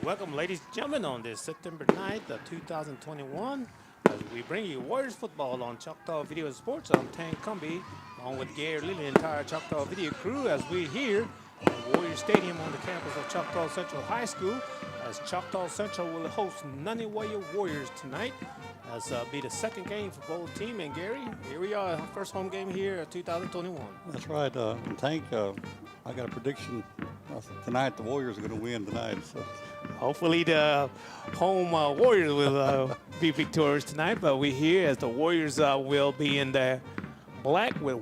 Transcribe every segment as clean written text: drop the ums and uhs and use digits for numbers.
Welcome, ladies and gentlemen, on this September 9th of 2021, as we bring you Warriors football on Choctaw Video and Sports. I'm Tank Cumby, along with Gary Lee and the entire Choctaw Video crew, as we here at Warrior Stadium on the campus of Choctaw Central High School, as Choctaw Central will host Nanih Waiya Warriors tonight. As be the second game for both team. And Gary, here we are, first home game here of 2021. That's right. Tank, I got a prediction. Tonight, the Warriors are going to win tonight. So. Hopefully the home Warriors will be victorious tonight, but we here as the Warriors will be in the black with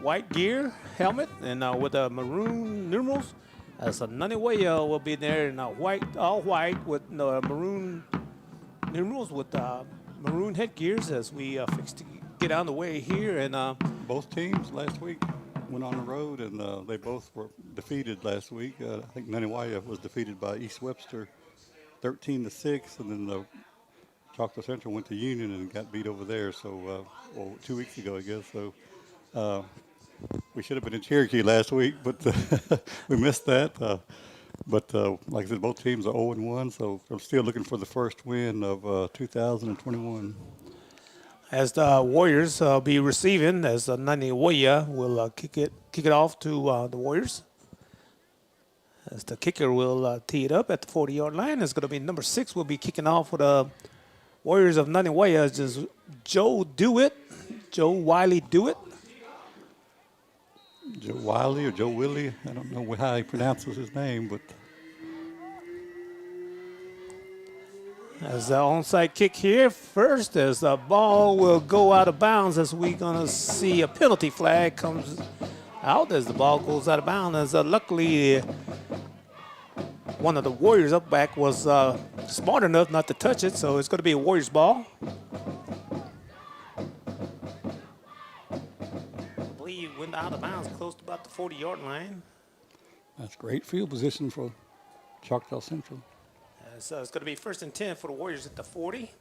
white gear, helmet, and with maroon numerals. As Nanih Waiya will be there in white, all white with maroon numerals with maroon headgears as we fix to get on the way here. And both teams last week went on the road, and they both were defeated last week. I think Nanih Waiya was defeated by East Webster 13-6, and then the Choctaw Central went to Union and got beat over there. So, 2 weeks ago, I guess. So, we should have been in Cherokee last week, but we missed that. But like I said, both teams are 0-1, so I'm still looking for the first win of 2021. As the Warriors be receiving, as Nanih Waiya will kick it off to the Warriors. As the kicker will tee it up at the 40-yard line. It's going to be number 6 will be kicking off for the Warriors of Nanih Waiya. It's just Joe Wiley Dewitt. Joe Wiley or Joe Willie, I don't know how he pronounces his name, but. As the onside kick here first, as the ball will go out of bounds, as we're going to see a penalty flag comes out as the ball goes out of bounds. As luckily, one of the Warriors up back was smart enough not to touch it, so it's going to be a Warriors ball. I believe it went out of bounds close to about the 40-yard line. That's great field position for Choctaw Central. So it's going to be 1st and 10 for the Warriors at the 40.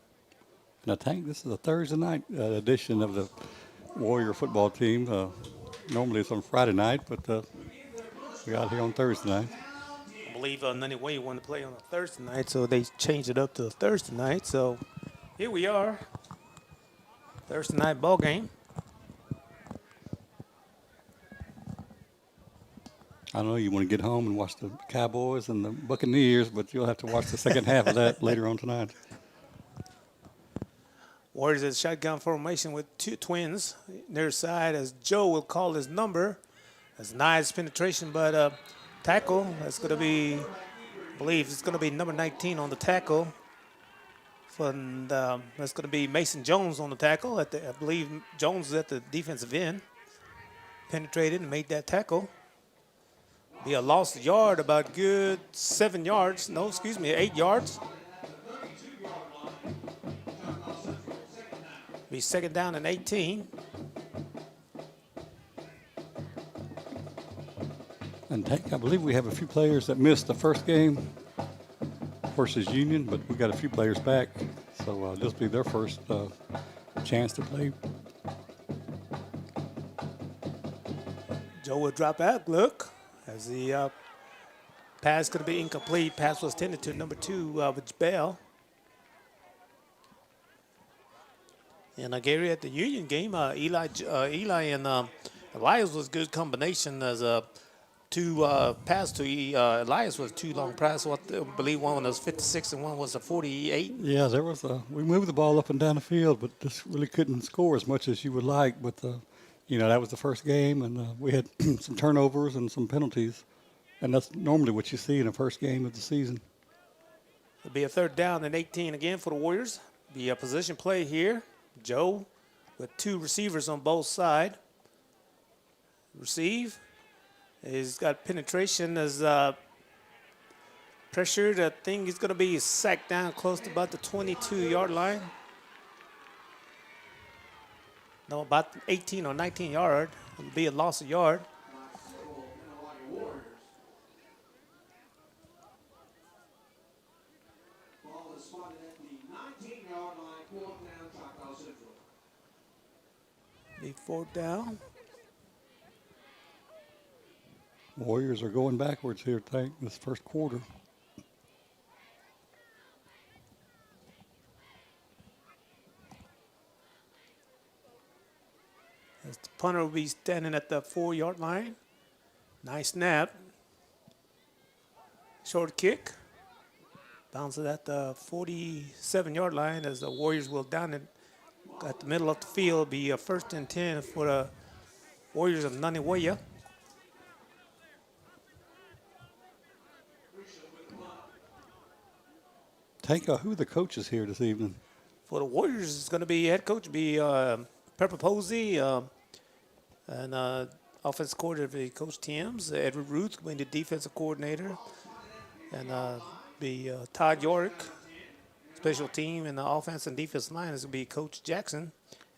And I think this is a Thursday night edition of the Warrior football team. Normally it's on Friday night, but we got here on Thursday night. I believe Nanih Waiya wanted to play on a Thursday night, so they changed it up to a Thursday night. So here we are, Thursday night ball game. I know you want to get home and watch the Cowboys and the Buccaneers, but you'll have to watch the second half of that later on tonight. Warriors at shotgun formation with two twins near side as Joe will call his number. That's nice penetration, but tackle. That's going to be, I believe it's going to be number 19 on the tackle. That's going to be Mason Jones on the tackle. I believe Jones is at the defensive end. Penetrated and made that tackle. Be a lost yard, about good 7 yards. No, excuse me, 8 yards. Be second down and 18. And I believe we have a few players that missed the first game versus Union, but we got a few players back. So this will be their first chance to play. Joe will drop out, look. As the pass going to be incomplete. Pass was tended to number 2, with Bell. And Gary, at the Union game, Eli and Elias was a good combination as a pass to Elias was 2 long passes. I believe one was 56 and one was a 48. Yeah, there was we moved the ball up and down the field, but just really couldn't score as much as you would like. But that was the first game, and we had some turnovers and some penalties. And that's normally what you see in the first game of the season. It'll be a 3rd down and 18 again for the Warriors. Be a position play here. Joe with 2 receivers on both sides. Receive. He's got penetration as pressured. I think he's going to be sacked down close to about the 22-yard line. No, about 18 or 19 yard. It'll be a loss of yard. Be 4th down. Warriors are going backwards here, I think, this first quarter. As the punter will be standing at the 4-yard line. Nice snap. Short kick. Bounces at the 47-yard line as the Warriors will down it at the middle of the field. Be a 1st and 10 for the Warriors of Nanih Waiya. Tank, who are the coaches here this evening? For the Warriors, it's going to be head coach Pepper Posey and offensive coordinator Coach Timms. Edward Ruth will be the defensive coordinator, and Todd York, special team, and the offense and defense line is going to be Coach Jackson,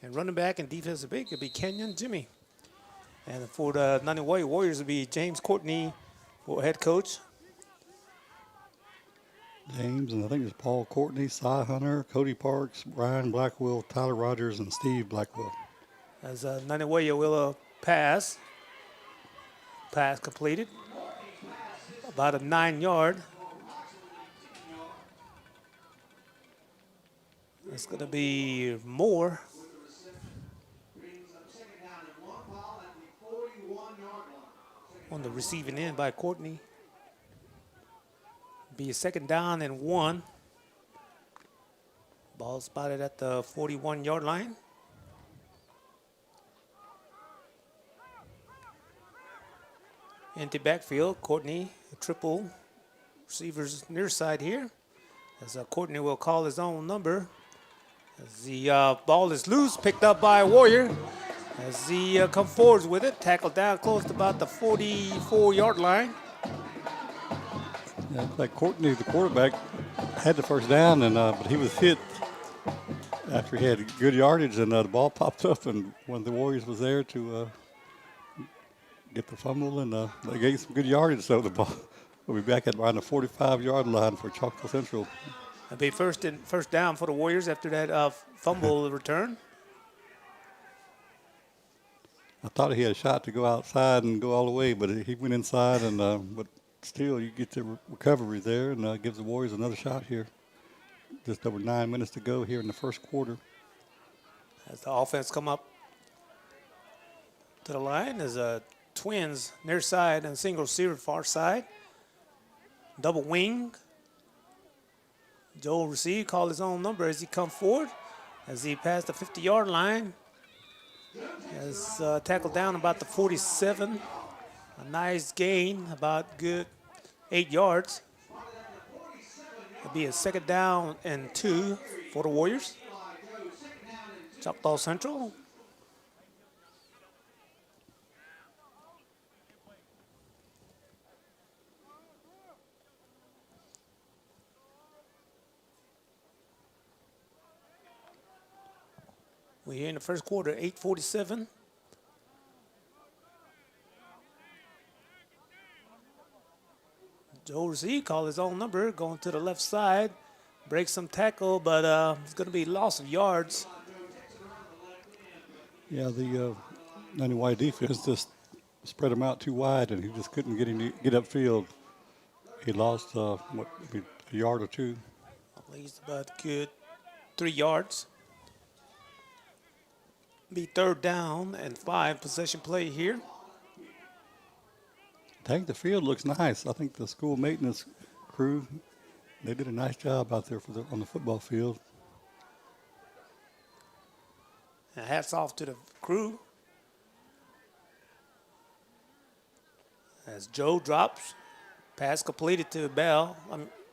and running back and defensive back will be Kenyon Jimmy. And for the Nanih Waiya Warriors will be James Courtney, head coach. James, and I think it's Paul Courtney, Cy Hunter, Cody Parks, Brian Blackwell, Tyler Rogers, and Steve Blackwell. As Nanih Waiya will pass. Pass completed. About a 9-yard. It's going to be Moore. On the receiving end by Courtney. Be a 2nd down and 1. Ball spotted at the 41-yard line. Empty backfield. Courtney, triple receivers near side here. As Courtney will call his own number. As the ball is loose, picked up by a Warrior. As he comes forwards with it, tackled down close to about the 44-yard line. Yeah, like Courtney, the quarterback, had the 1st down, and but he was hit after he had good yardage, and the ball popped up, and one of the Warriors was there to get the fumble, and they gave some good yardage, so the ball will be back at around the 45-yard line for Choctaw Central. It'll be first down for the Warriors after that fumble return. I thought he had a shot to go outside and go all the way, but he went inside, and but still, you get the recovery there, and gives the Warriors another shot here. Just over 9 minutes to go here in the 1st quarter. As the offense come up to the line, as twins near side and single receiver far side. Double wing. Joe receive, call his own number as he come forward. As he passed the 50-yard line. As tackled down about the 47. A nice gain, about good 8 yards. It'll be a 2nd down and 2 for the Warriors. Choctaw Central. We're here in the 1st quarter, 8:47. Joe receive, call his own number, going to the left side, breaks some tackle, but it's going to be loss of yards. Yeah, the Nanih Waiya defense just spread him out too wide, and he just couldn't get him to get upfield. He lost, a yard or 2. At least about good 3 yards. Be 3rd down and 5, possession play here. I think the field looks nice. I think the school maintenance crew, they did a nice job out there on the football field. And hats off to the crew. As Joe drops, pass completed to Bell.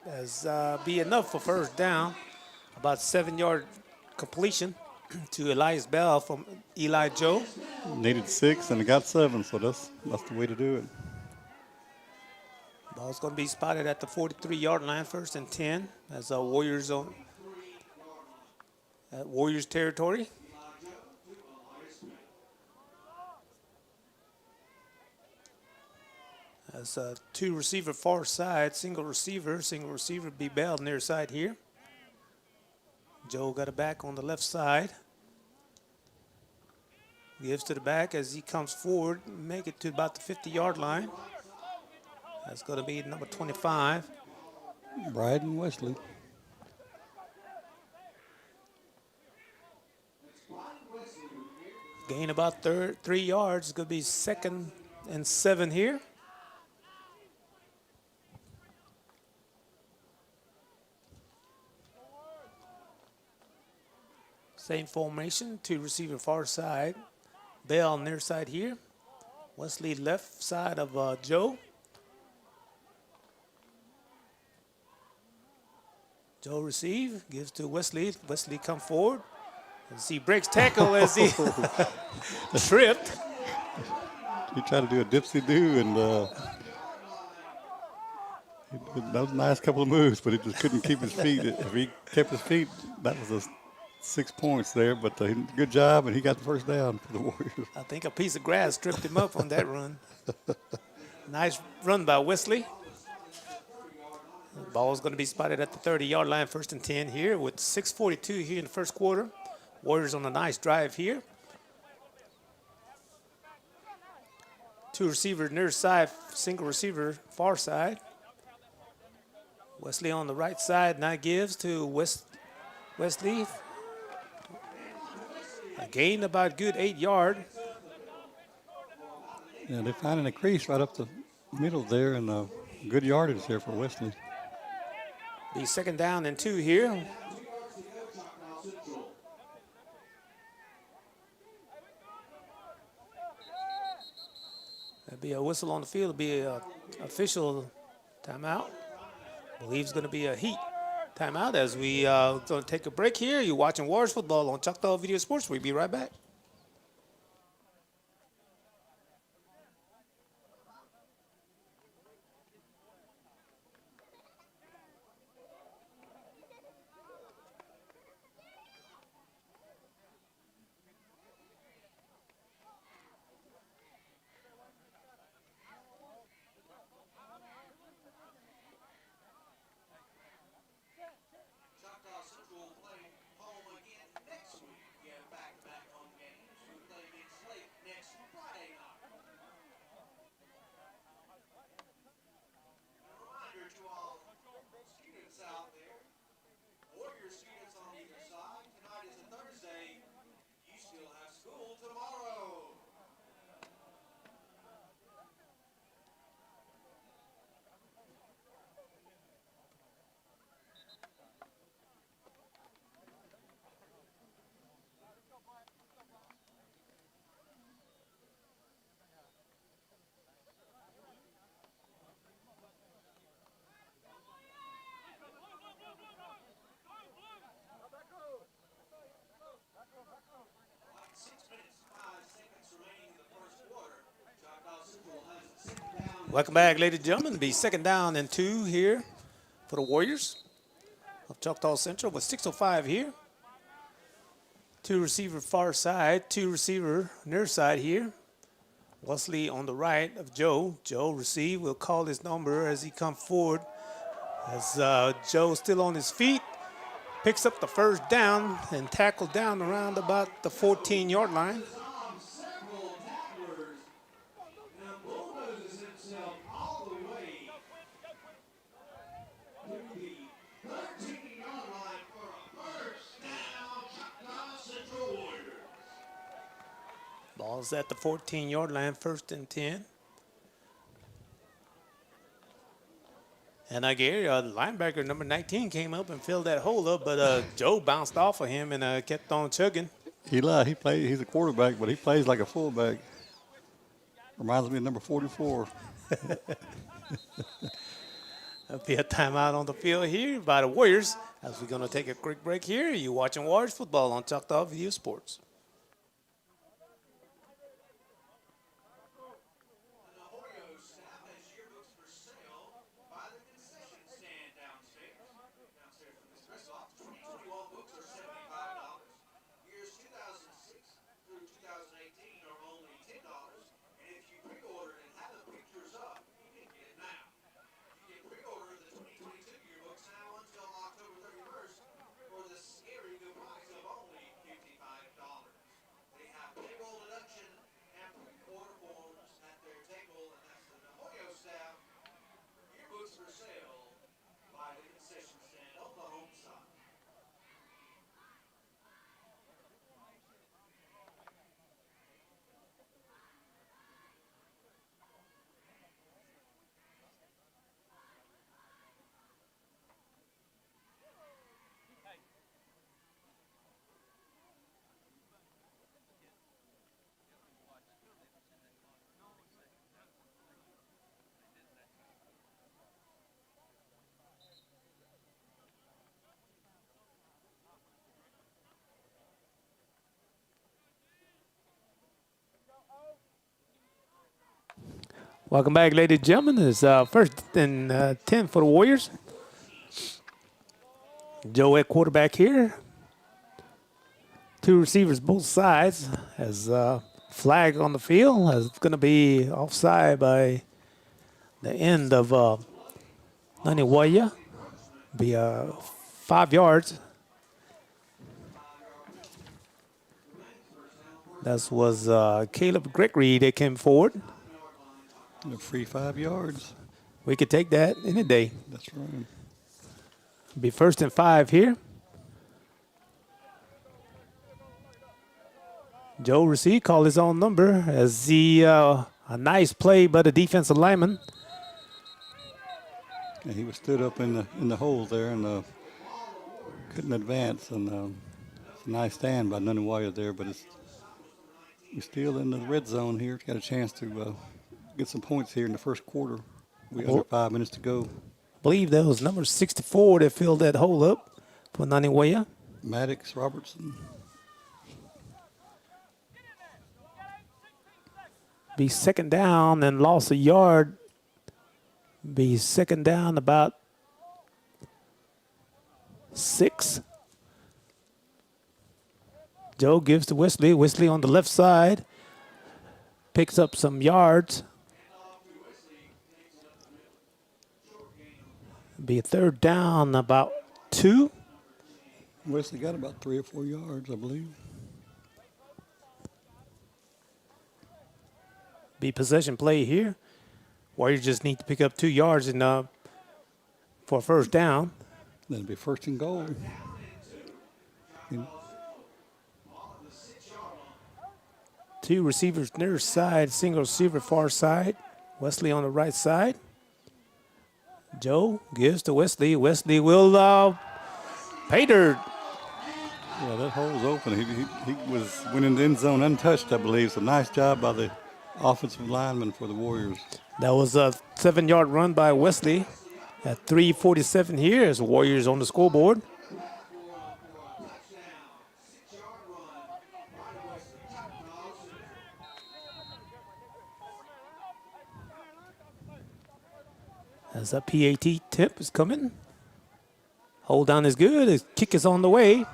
As be enough for 1st down. About 7-yard completion to Elias Bell from Eli Joe. Needed 6 and got 7, so that's the way to do it. Ball's going to be spotted at the 43-yard line, 1st and 10, as Warriors at Warriors territory. As 2 receiver far side, single receiver be Bell near side here. Joe got it back on the left side. Gives to the back as he comes forward, make it to about the 50-yard line. That's going to be number 25. Bryden Wesley. Gain about 3 yards. It's going to be 2nd and 7 here. Same formation, 2 receiver far side. Bell near side here. Wesley left side of Joe. Joe receive, gives to Wesley. Wesley come forward. As he breaks tackle as he tripped. He tried to do a dipsy-do, and that was a nice couple of moves, but he just couldn't keep his feet. If he kept his feet, that was 6 points there, but good job, and he got the first down for the Warriors. I think a piece of grass tripped him up on that run. Nice run by Wesley. The ball is going to be spotted at the 30-yard line, 1st and 10 here with 6:42 here in the first quarter. Warriors on a nice drive here. 2 receiver near side, single receiver far side. Wesley on the right side now gives to Wesley. A gain about good 8 yard. Yeah, they're finding a crease right up the middle there, and good yardage there for Wesley. Be 2nd down and 2 here. There'll be a whistle on the field. It'll be an official timeout. I believe it's going to be a heat timeout as we going to take a break here. You're watching Warriors football on Choctaw Video Sports. We'll be right back. Welcome back, ladies and gentlemen. Be 2nd down and 2 here for the Warriors of Choctaw Central with 6:05 here. 2 receiver far side, 2 receiver near side here. Wesley on the right of Joe. Joe receive. We'll call his number as he comes forward. As Joe still on his feet, picks up the 1st down and tackled down around about the 14-yard line. Ball's at the 14-yard line, 1st and 10. And Gary, the linebacker, number 19, came up and filled that hole up, but Joe bounced off of him and kept on chugging. He's a quarterback, but he plays like a fullback. Reminds me of number 44. There'll be a timeout on the field here by the Warriors as we're going to take a quick break here. You're watching Warriors football on Choctaw Video Sports. Welcome back, ladies and gentlemen. It's first and 10 for the Warriors. Joe at quarterback here. Two receivers both sides. As flag on the field. It's going to be offside by the end of Nanih Waiya. Be 5 yards. That was Caleb Gregory that came forward. A free 5 yards. We could take that any day. That's right. Be first and 5 here. Joe receive, call his own number as a nice play by the defensive lineman. And he was stood up in the hole there and couldn't advance. And it's a nice stand by Nanih Waiya there, but we're still in the red zone here. Got a chance to get some points here in the first quarter. We got 5 minutes to go. I believe that was number 64 that filled that hole up for Nanih Waiya. Maddox Robertson. Be second down and lost a yard. Be second down about 6. Joe gives to Wesley. Wesley on the left side. Picks up some yards. Be a third down about 2. Wesley got about 3 or 4 yards, I believe. Be possession play here. Warriors just need to pick up 2 yards for a first down. Then it'll be first and goal. Two receivers near side, single receiver far side. Wesley on the right side. Joe gives to Wesley. Wesley will pay dirt. Yeah, that hole's open. He went in the end zone untouched, I believe. So nice job by the offensive lineman for the Warriors. That was a 7-yard run by Wesley at 3:47 here as the Warriors on the scoreboard. As a PAT tip is coming. Hold down is good. His kick is on the way.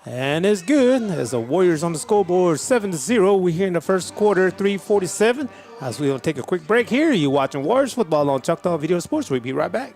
And it's good as the Warriors on the scoreboard 7-0. We're here in the first quarter, 3:47. As we will take a quick break here, you're watching Warriors football on Choctaw Video Sports. We'll be right back.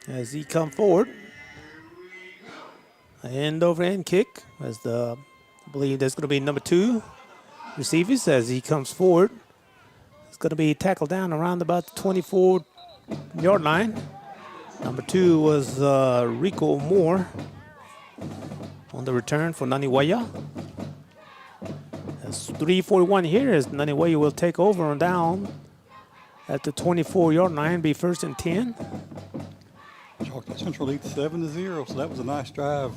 As he come forward, end over end kick as I believe that's going to be number 2 receivers as he comes forward. It's going to be tackled down around about the 24-yard line. Number 2 was Rico Moore on the return for Nanih Waiya. That's 3:41 here as Nanih Waiya will take over and down at the 24-yard line, be first and 10. Choctaw Central leads 7-0, so that was a nice drive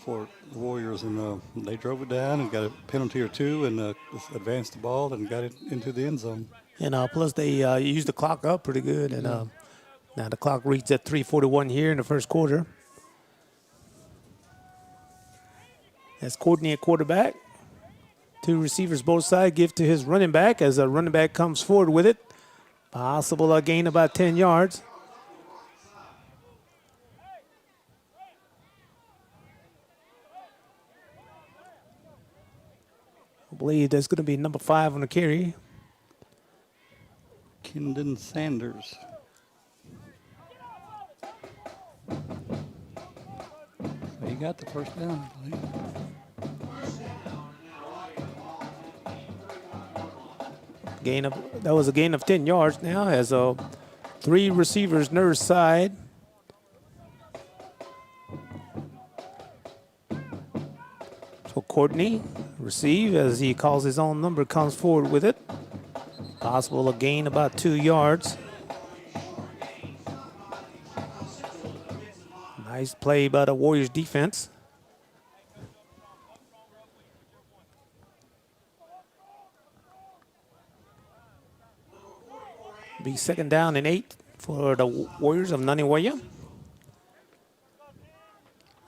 for the Warriors, and they drove it down and got a penalty or 2 and just advanced the ball and got it into the end zone. And plus they used the clock up pretty good, and now the clock reads at 3:41 here in the first quarter. That's Courtney at quarterback. 2 receivers both sides give to his running back as a running back comes forward with it. Possible gain about 10 yards. I believe that's going to be number 5 on the carry. Kendon Sanders. So he got the first down, I believe. That was a gain of 10 yards now as 3 receivers near side. So Courtney receive as he calls his own number, comes forward with it. Possible a gain about 2 yards. Nice play by the Warriors defense. Be 2nd down and 8 for the Warriors of Nanih Waiya.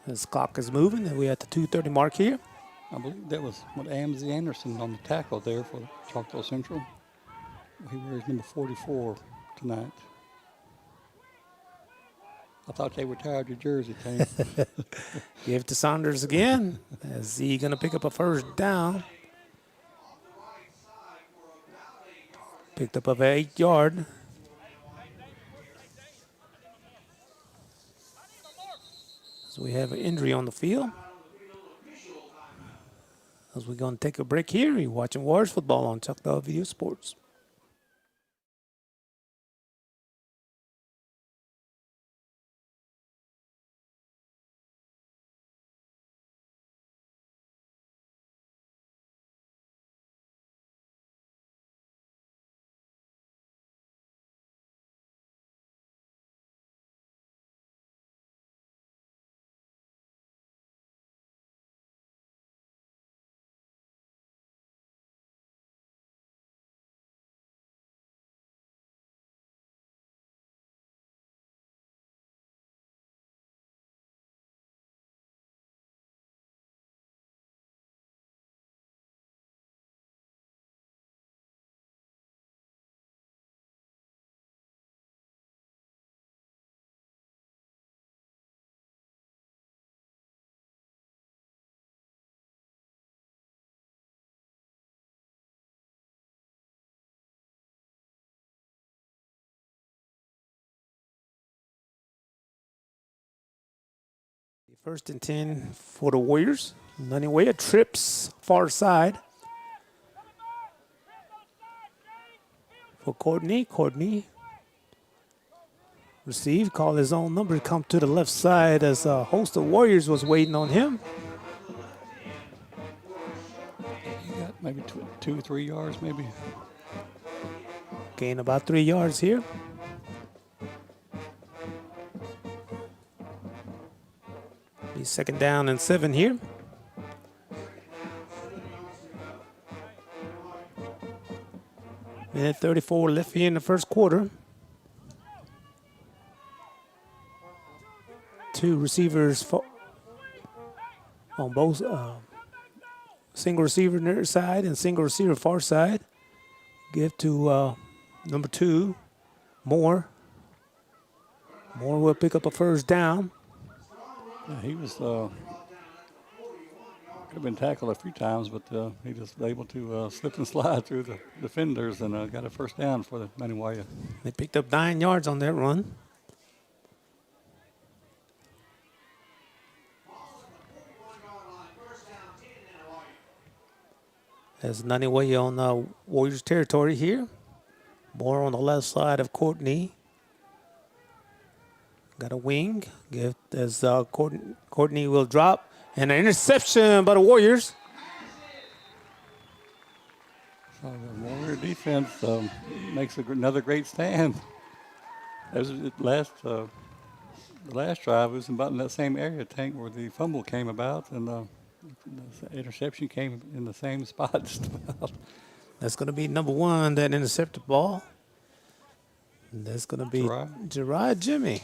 This clock is moving and we're at the 2:30 mark here. I believe that was Amzie Anderson on the tackle there for Choctaw Central. He wears number 44 tonight. I thought they retired your jersey, Tank. Give it to Saunders again. Is he going to pick up a first down? Picked up of 8 yard. So we have an injury on the field. As we're going to take a break here, you're watching Warriors football on Choctaw Video Sports. First and 10 for the Warriors. Nanih Waiya trips far side. For Courtney. Courtney receive, call his own number, come to the left side as a host of Warriors was waiting on him. He got maybe 2 or 3 yards, maybe. Gain about 3 yards here. Be 2nd down and 7 here. Minute 34 left here in the first quarter. 2 receivers on both single receiver near side and single receiver far side. Give to number 2, Moore. Moore will pick up a first down. Yeah, he was could have been tackled a few times, but he was able to slip and slide through the defenders and got a first down for the Nanih Waiya. They picked up 9 yards on that run. As Nanih Waiya on Warriors territory here. More on the left side of Courtney. Got a wing. As Courtney will drop. And an interception by the Warriors. So the Warrior defense makes another great stand. As the last drive was about in that same area, Tank, where the fumble came about, and the interception came in the same spot just about. That's going to be number 1, that intercepted ball. And that's going to be Gerard Jimmy.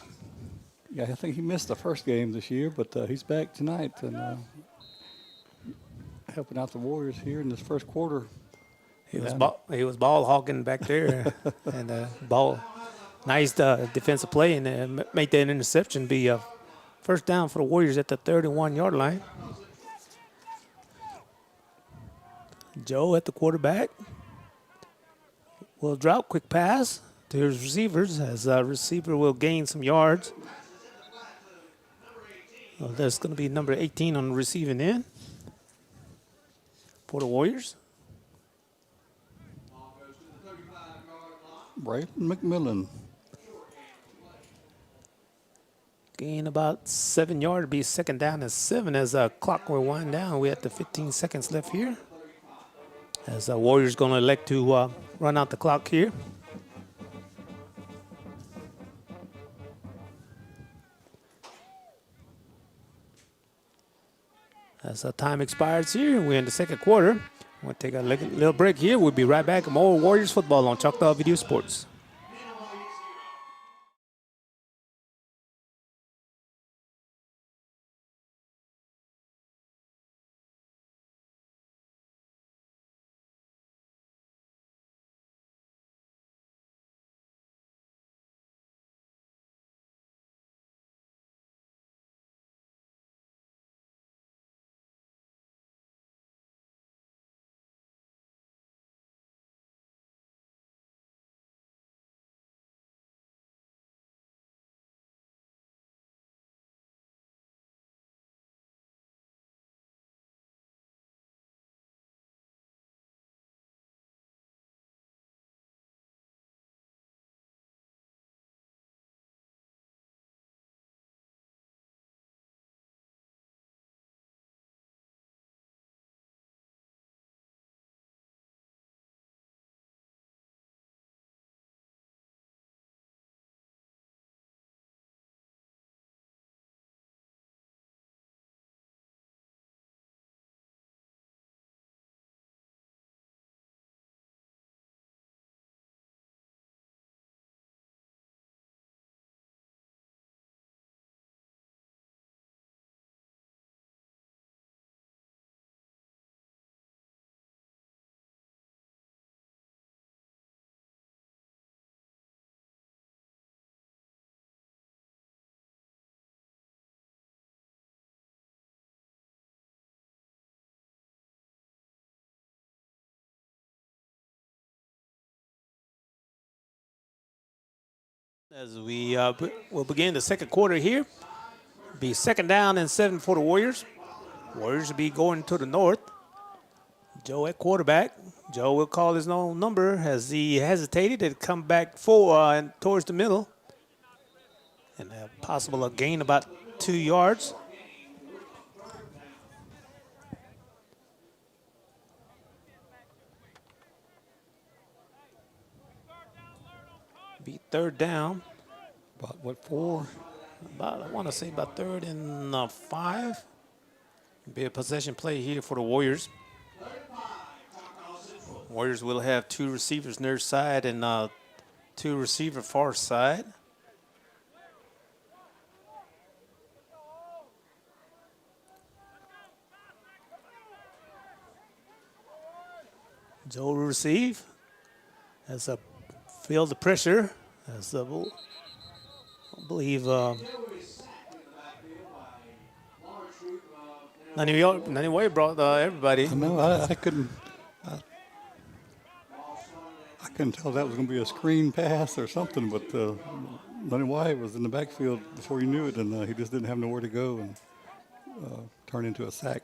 Yeah, I think he missed the first game this year, but he's back tonight and helping out the Warriors here in this first quarter. He was ball hogging back there, and nice defensive play, and make that interception be a first down for the Warriors at the 31-yard line. Joe at the quarterback will drop, quick pass, to his receivers as a receiver will gain some yards. There's going to be number 18 on the receiving end for the Warriors. Braylon McMillan. Gain about 7 yards. Be second down and 7 as the clock will wind down. We have the 15 seconds left here. As the Warriors going to elect to run out the clock here. As the time expires here, we're in the second quarter. We'll take a little break here. We'll be right back. More Warriors football on Choctaw Video Sports. As we will begin the second quarter here, be second down and 7 for the Warriors. Warriors will be going to the north. Joe at quarterback. Joe will call his own number as he hesitated and come back and towards the middle. And a possible gain about 2 yards. Be third down. About what, 4? I want to say about 3rd and 5. Be a possession play here for the Warriors. Warriors will have 2 receivers near side and 2 receiver far side. Joe will receive as a feel the pressure as I believe Nanih Waiya brought everybody. No, I couldn't. I couldn't tell if that was going to be a screen pass or something, but Nanih Waiya was in the backfield before he knew it, and he just didn't have nowhere to go and turned into a sack.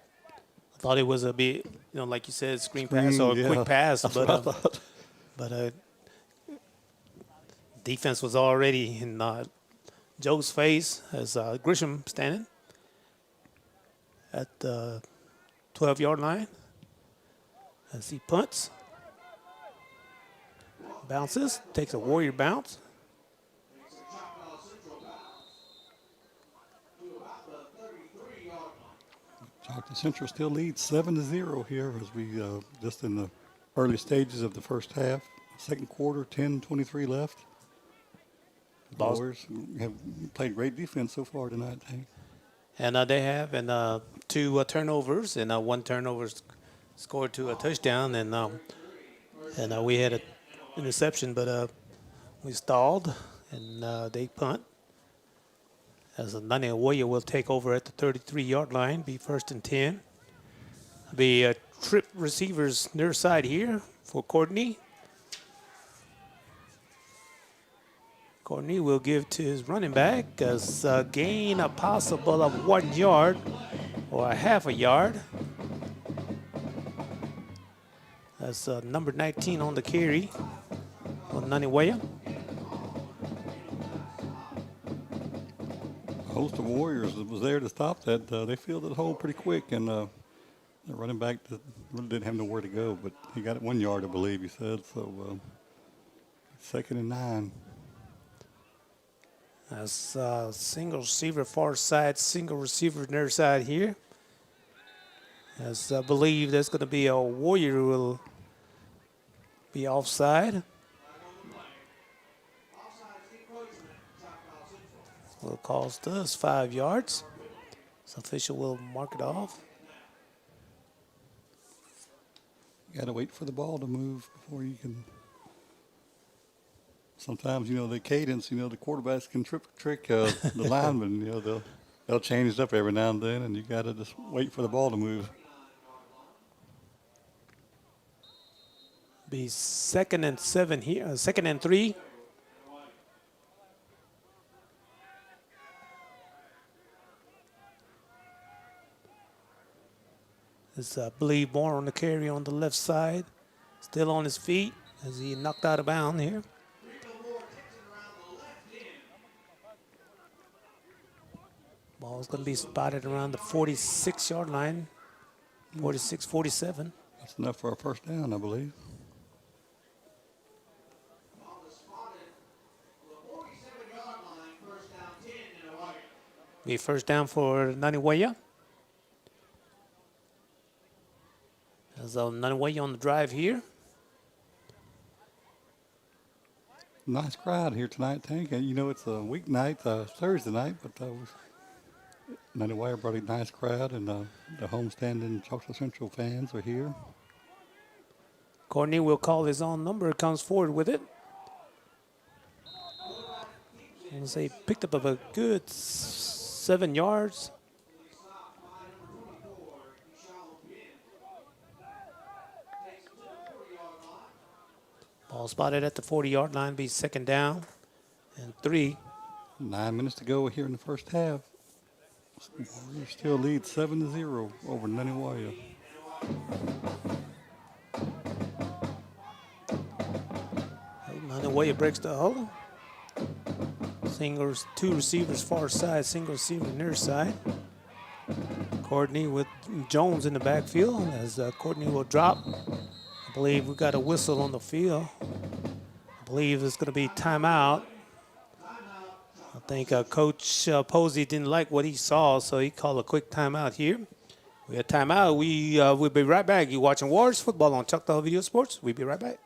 I thought it was like you said, screen pass or a quick pass, but defense was already in Joe's face as Grisham standing at the 12-yard line as he punts, bounces, takes a Warrior bounce. Choctaw Central still leads 7-0 here as we just in the early stages of the first half. Second quarter, 10:23 left. The Warriors have played great defense so far tonight, I think. And they have, and 2 turnovers, and 1 turnover scored to a touchdown, and we had an interception, but we stalled, and they punt. As Nanih Waiya will take over at the 33-yard line, be 1st and 10. Be trip receivers near side here for Courtney. Courtney will give to his running back as a gain a possible of 1 yard or a half a yard. That's number 19 on the carry for Nanih Waiya. A host of Warriors was there to stop that. They filled the hole pretty quick, and the running back really didn't have nowhere to go, but he got it 1 yard, I believe he said. So 2nd and 9. That's single receiver far side, single receiver near side here. As I believe there's going to be a Warrior who will be offside. Will cost us 5 yards. So official will mark it off. You got to wait for the ball to move before you can. Sometimes, the cadence, the quarterbacks can trick the linemen. They'll change it up every now and then, and you got to just wait for the ball to move. Be 2nd and 7 here, 2nd and 3. It's, I believe, more on the carry on the left side. Still on his feet as he knocked out of bounds here. Ball's going to be spotted around the 46-yard line, 46, 47. That's enough for a first down, I believe. Be first down for Nanih Waiya. As Nanih Waiya on the drive here. Nice crowd here tonight, Tank. It's a weeknight, Thursday night, but Nanih Waiya brought a nice crowd, and the homestanding Choctaw Central fans are here. Courtney will call his own number, comes forward with it. And they picked up a good 7 yards. Ball spotted at the 40-yard line, be 2nd down and 3. 9 minutes to go here in the first half. Warriors still lead 7-0 over Nanih Waiya. Nanih Waiya breaks the huddle. Singles, 2 receivers far side, single receiver near side. Courtney with Jones in the backfield as Courtney will drop. I believe we got a whistle on the field. I believe it's going to be timeout. I think Coach Posey didn't like what he saw, so he called a quick timeout here. We had timeout. We'll be right back. You're watching Warriors football on Choctaw Video Sports. We'll be right back.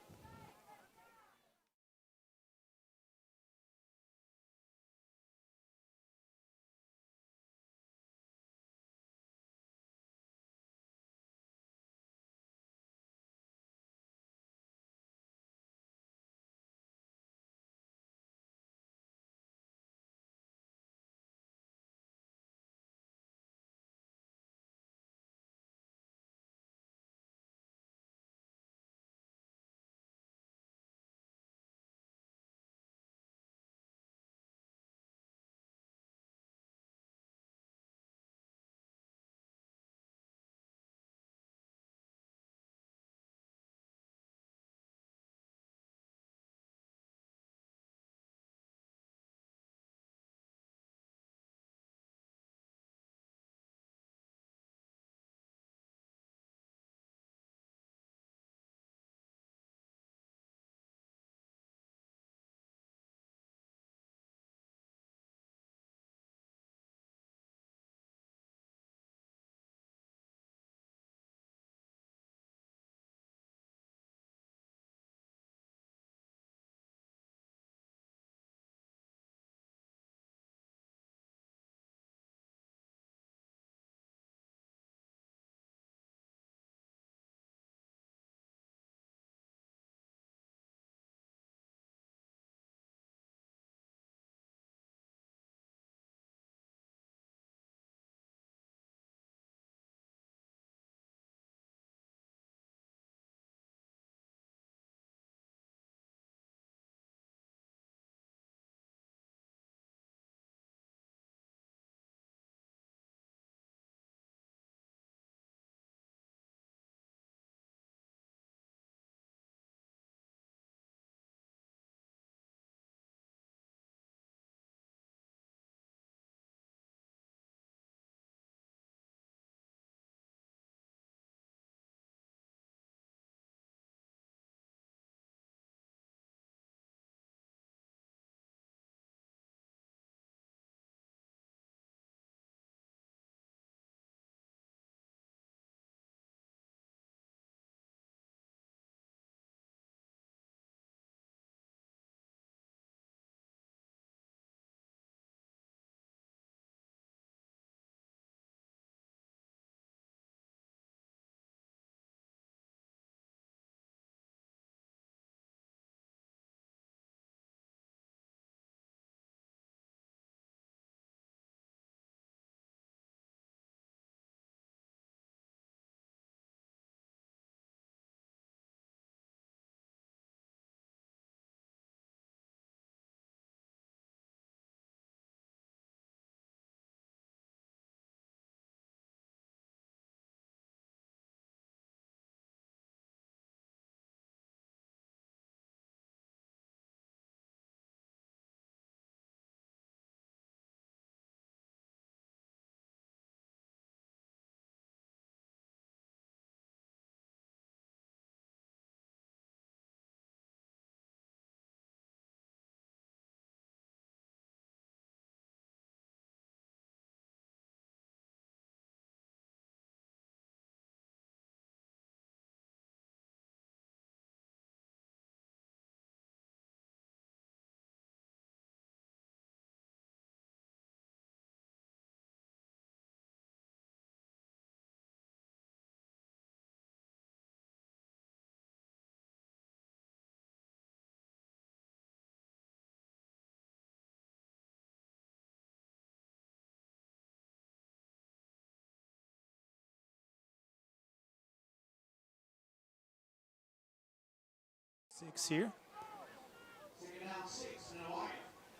6 here.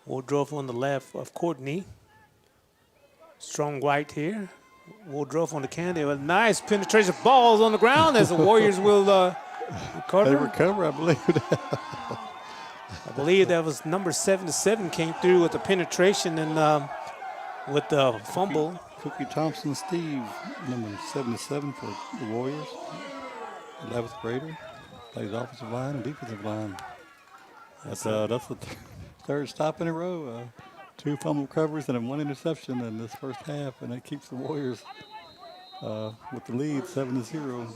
Woodruff on the left of Courtney. Strong white here. Woodruff on the candy. A nice penetration. Balls on the ground as the Warriors will recover. They recover, I believe. I believe that was number 77 came through with the penetration and with the fumble. Cookie Thompson Steve, number 77 for the Warriors. 11th grader. Plays offensive line and defensive line. That's the third stop in a row. 2 fumble recoveries and 1 interception in this first half, and that keeps the Warriors with the lead 7-0.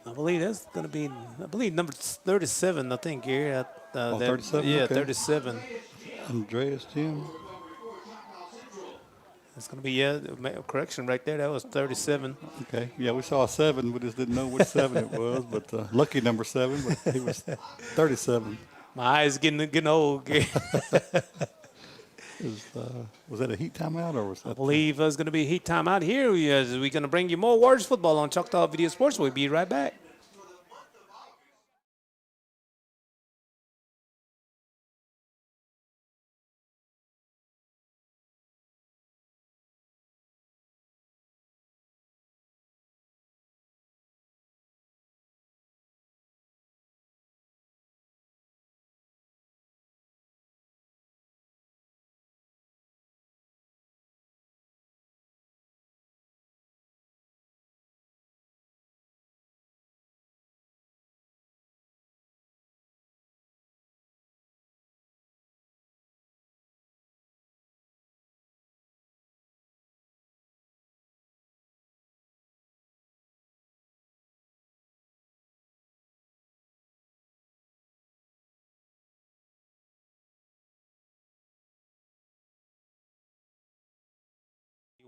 I believe that's going to be, number 37, I think, here. 37? Yeah, Okay. 37. Andreas Jim. It's going to be, correction right there. That was 37. Okay. Yeah, we saw a 7. We just didn't know which 7 it was, but lucky number 7, but he was 37. My eyes getting old. Was that a heat timeout or was that? I believe it's going to be heat time out here. We're going to bring you more Warriors football on Choctaw Video Sports. We'll be right back.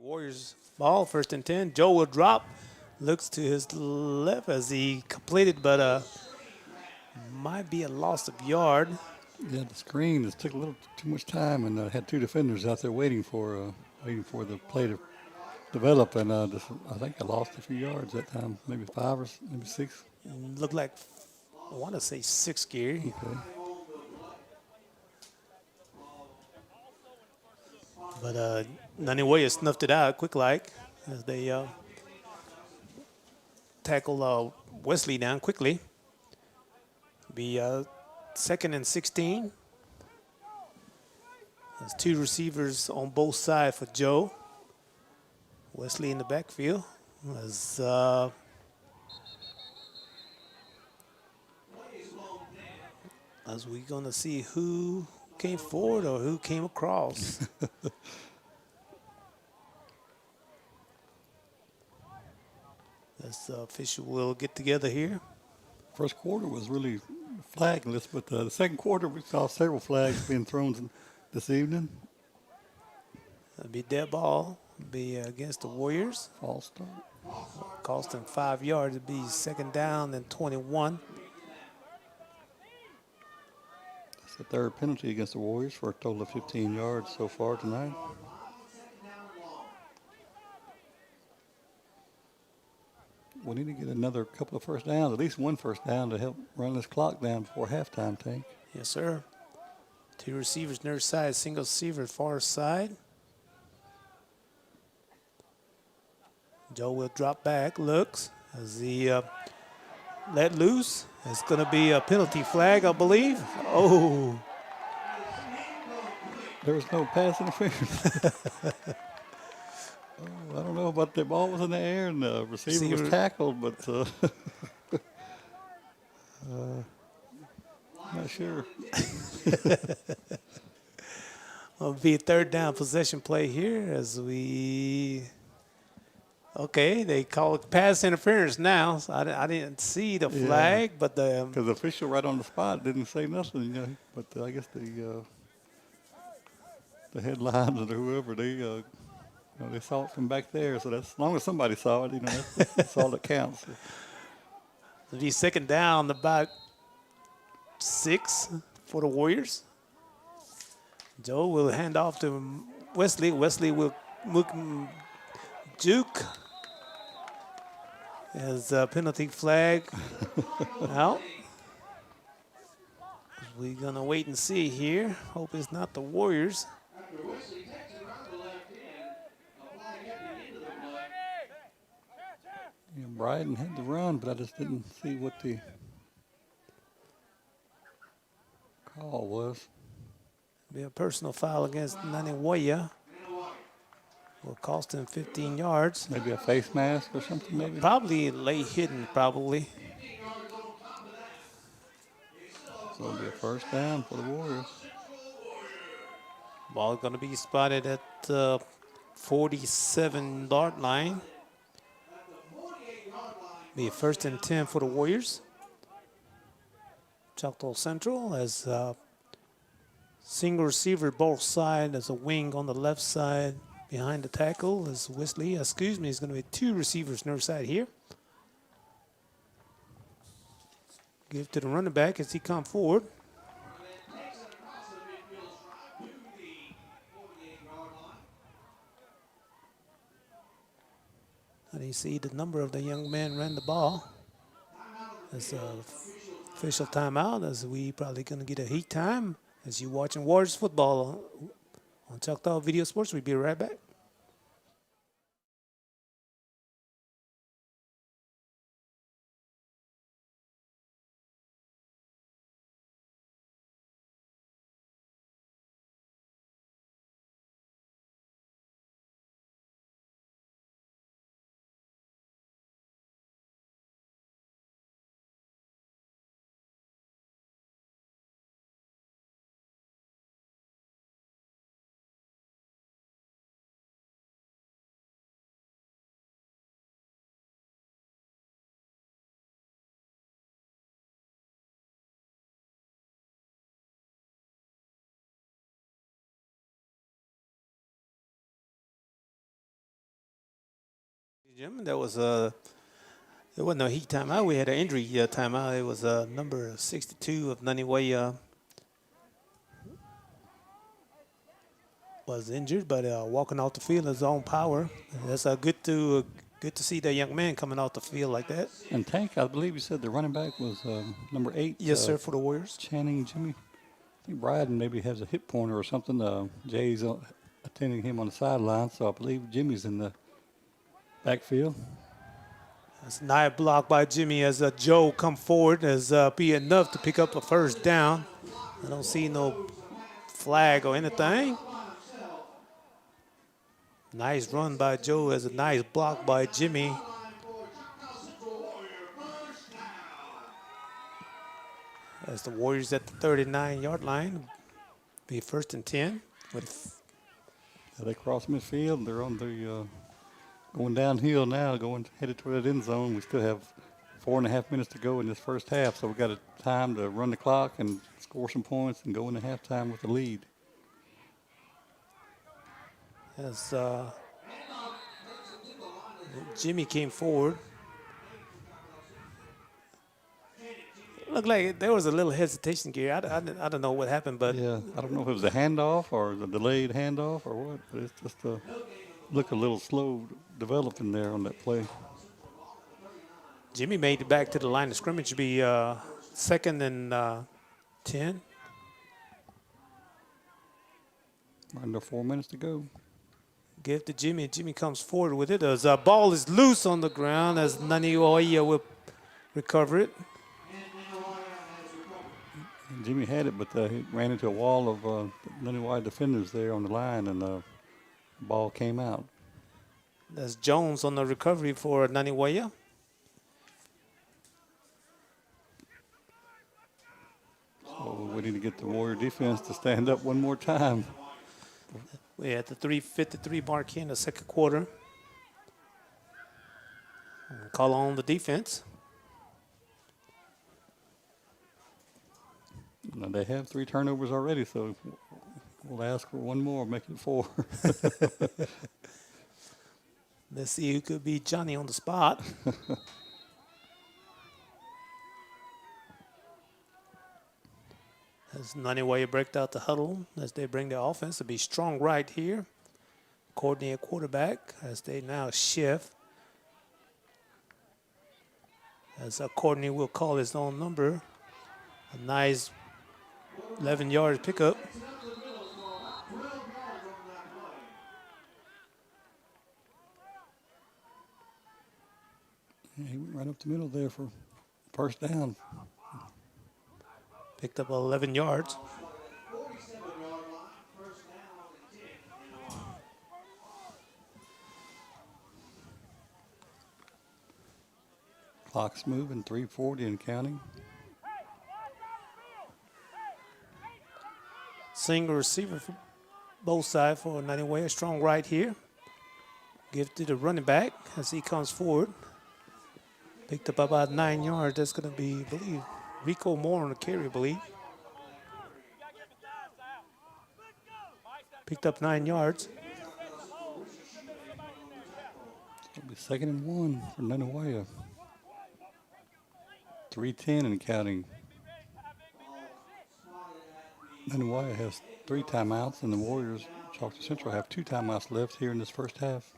Warriors ball, 1st and 10. Joe will drop. Looks to his left as he completed, but might be a loss of yard. Yeah, the screen just took a little too much time, and had 2 defenders out there waiting for the play to develop, and I think I lost a few yards that time, maybe 5 or maybe 6. Looked like, I want to say 6 gear. Okay. But Nanih Waiya snuffed it out quick like as they tackle Wesley down quickly. Be 2nd and 16. There's 2 receivers on both sides for Joe. Wesley in the backfield. As we gonna see who came forward or who came across. This official will get together here. First quarter was really flagless, but the second quarter we saw several flags being thrown this evening. It'll be dead ball. Be against the Warriors. False start. Cost them 5 yards. It'll be 2nd down and 21. It's the 3rd penalty against the Warriors for a total of 15 yards so far tonight. We need to get another couple of first downs, at least 1 first down to help run this clock down before halftime, Tank. Yes, sir. 2 receivers near side, single receiver far side. Joe will drop back, looks as he let loose. It's going to be a penalty flag, I believe. Oh. There was no pass interference. I don't know about the ball was in the air and the receiver was tackled, but not sure. It'll be a 3rd down possession play here as we. Okay, they call it pass interference now. So I didn't see the flag, but because the official right on the spot didn't say nothing, you know. But I guess the headlines or whoever they saw it from back there. So that's as long as somebody saw it, that's all that counts. It'll be 2nd down, about 6 for the Warriors. Joe will hand off to Wesley. Wesley will juke. As a penalty flag out. We're going to wait and see here. Hope it's not the Warriors. Yeah, Bryden had the run, but I just didn't see what the call was. Be a personal foul against Nanih Waiya. Will cost him 15 yards. Maybe a face mask or something, maybe? Probably late hidden, probably. So it'll be a first down for the Warriors. Ball going to be spotted at the 47-yard line. Be a first and 10 for the Warriors. Choctaw Central as single receiver both sides. As a wing on the left side behind the tackle is Wesley. Excuse me, it's going to be two receivers near side here. Give to the running back as he comes forward. And you see the number of the young man ran the ball. It's an official timeout as we probably going to get a heat time as you watching Warriors football on Choctaw Video Sports. We'll be right back. Jim, there wasn't no heat timeout. We had an injury timeout. It was number 62 of Nanih Waiya was injured, but walking off the field in his own power. That's good to see that young man coming off the field like that. And Tank, I believe you said the running back was number 8. Yes, sir, for the Warriors. Channing Jimmy. I think Bryden maybe has a hip pointer or something. Jay's attending him on the sideline, so I believe Jimmy's in the backfield. That's a nice block by Jimmy as Joe come forward as be enough to pick up a first down. I don't see no flag or anything. Nice run by Joe as a nice block by Jimmy. As the Warriors at the 39-yard line, be first and 10. They cross midfield. They're on the going downhill now, headed toward that end zone. We still have 4.5 minutes to go in this first half, so we've got time to run the clock and score some points and go into halftime with the lead. As Jimmy came forward. Looked like there was a little hesitation here. I don't know what happened, but yeah, I don't know if it was a handoff or the delayed handoff or what, but it's just look a little slow developing there on that play. Jimmy made it back to the line of scrimmage to be second and 10. Under 4 minutes to go. Give to Jimmy. Jimmy comes forward with it. As ball is loose on the ground as Nanih Waiya will recover it. And Jimmy had it, but he ran into a wall of Nanih Waiya defenders there on the line, and the ball came out. That's Jones on the recovery for Nanih Waiya. So we need to get the Warrior defense to stand up one more time. We're at the 3:53 mark here in the second quarter. Call on the defense. Now they have 3 turnovers already, so we'll ask for one more, make it 4. Let's see who could be Johnny on the spot. As Nanih Waiya break out the huddle, as they bring their offense to be strong right here. Coordinated quarterback as they now shift. as Courtney will call his own number. A nice 11-yard pickup. Yeah, he went right up the middle there for first down. Picked up 11 yards. Clock's moving, 3:40 and counting. Single receiver for both sides for Nanih Waiya. Strong right here. Give to the running back as he comes forward. Picked up about 9 yards. That's going to be, I believe, Rico Moore on the carry, I believe. Picked up 9 yards. It'll be 2nd and 1 for Nanih Waiya. 3:10 and counting. Nanih Waiya has 3 timeouts, and the Warriors, Choctaw Central, have 2 timeouts left here in this first half.